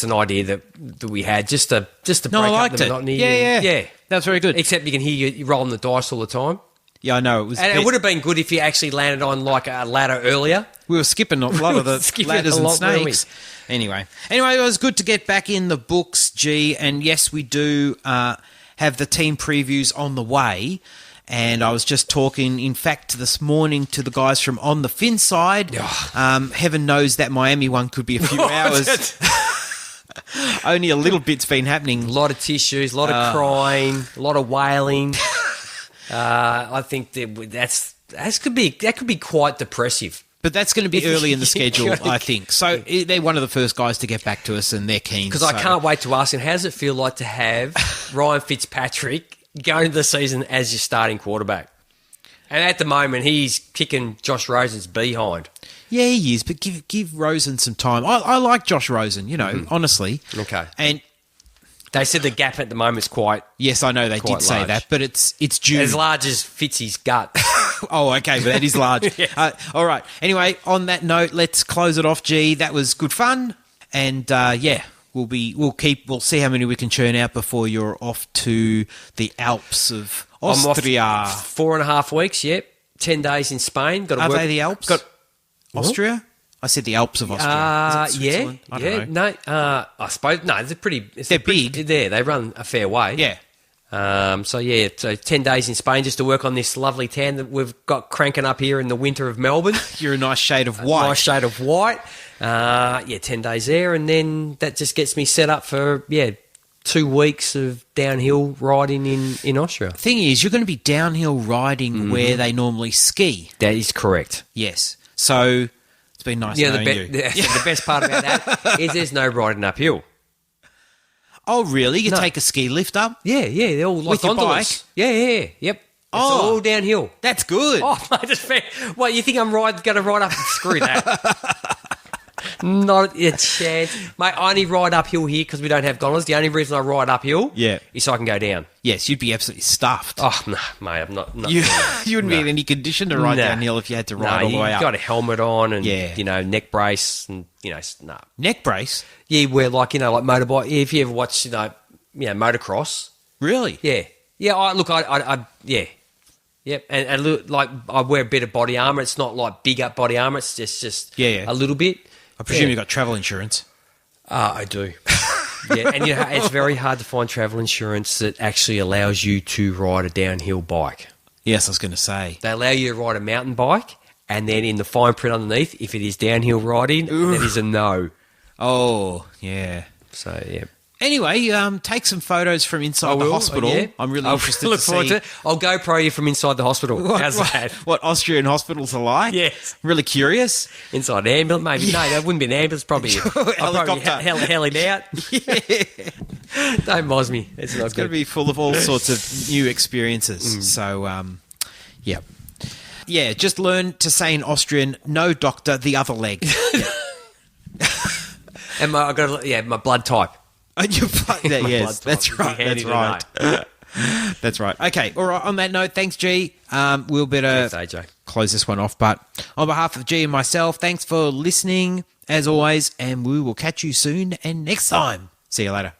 an idea that we had just to break No, I up liked the it. monotony. Yeah. That's very good. Except you can hear you rolling the dice all the time. Yeah, I know. It was. And it would have been good if you actually landed on like a ladder earlier. We were skipping a lot of the Skipping ladders a and lot, weren't we? snakes. Anyway, it was good to get back in the books, G. And yes, we do have the team previews on the way. And I was just talking, in fact, this morning to the guys from On the Fin side. Heaven knows that Miami one could be a few hours. Only a little bit's been happening. A lot of tissues, a lot of crying, a lot of wailing. I think that could be quite depressive. But that's going to be early in the schedule, gotta- I think. So they're one of the first guys to get back to us, and they're keen. Because I can't wait to ask him, how does it feel like to have Ryan Fitzpatrick going into the season as your starting quarterback? And at the moment, he's kicking Josh Rosen's behind. Yeah, he is, but give Rosen some time. I like Josh Rosen, honestly. Okay. And They said the gap at the moment is quite yes, I know they Quite did say large. that, but it's due. as large as Fitzy's gut. Oh, okay, but that is large. All right. Anyway, on that note, let's close it off. G, that was good fun, and we'll see how many we can churn out before you're off to the Alps of Austria. I'm off 4.5 weeks, yep. 10 days in Spain. Got to Are work. they the Alps? Austria? I said the Alps of Austria. Is it Yeah, Switzerland? I don't know. no. I suppose no. They're pretty. They're big. There, they run a fair way. Yeah. So 10 days in Spain just to work on this lovely tan that we've got cranking up here in the winter of Melbourne. You're a nice shade of white. Nice shade of white. 10 days there, and then that just gets me set up for 2 weeks of downhill riding in Austria. Thing is, you're going to be downhill riding where they normally ski. That is correct. Yes. So it's been nice knowing you. The best part about that is there's no riding uphill. Oh, really? You No. take a ski lift up? Yeah, they're all like With your gondolas. Yeah, yep. It's all downhill. That's good. Oh, mate, it's fair. What, you think I'm going to ride up? Screw that. Not a chance. Mate, I only ride uphill here because we don't have gondolas. The only reason I ride uphill is so I can go down. Yes, you'd be absolutely stuffed. Oh, no, mate, I'm not. You wouldn't be in any condition to ride downhill if you had to ride all the way you up. got a helmet on and, Yeah. neck brace and, no. Neck brace? Yeah, where like motorbike. Yeah, if you ever watch, motocross. Really? Yeah. Yeah, yeah. Yep, and look, like I wear a bit of body armour. It's not like big up body armour. It's just Yeah. a little bit. I presume you've got travel insurance. I do. Yeah, and it's very hard to find travel insurance that actually allows you to ride a downhill bike. Yes, I was going to say. They allow you to ride a mountain bike, and then in the fine print underneath, if it is downhill riding, that is a no. Oh, yeah. So, yeah. Anyway, take some photos from inside the hospital. Yeah. I'm really I'll interested look to forward see to it. I'll GoPro you from inside the hospital. How's that? what Austrian hospitals are like. Yes. Really curious. Inside an ambulance, maybe. No, that wouldn't be an ambulance. Probably Helicopter. Heli out. Don't moz me. It's not It's going to good. be full of all sorts of new experiences. So, yeah. Yeah, just learn to say in Austrian, no doctor, the other leg. And my blood type. And your blood, yes, blood that's type would right. be handy That's to right. That's right. Okay. All right. On that note, thanks, G. We'll better Thanks, AJ. close this one off. But on behalf of G and myself, thanks for listening, as always, and we will catch you soon and next time. See you later.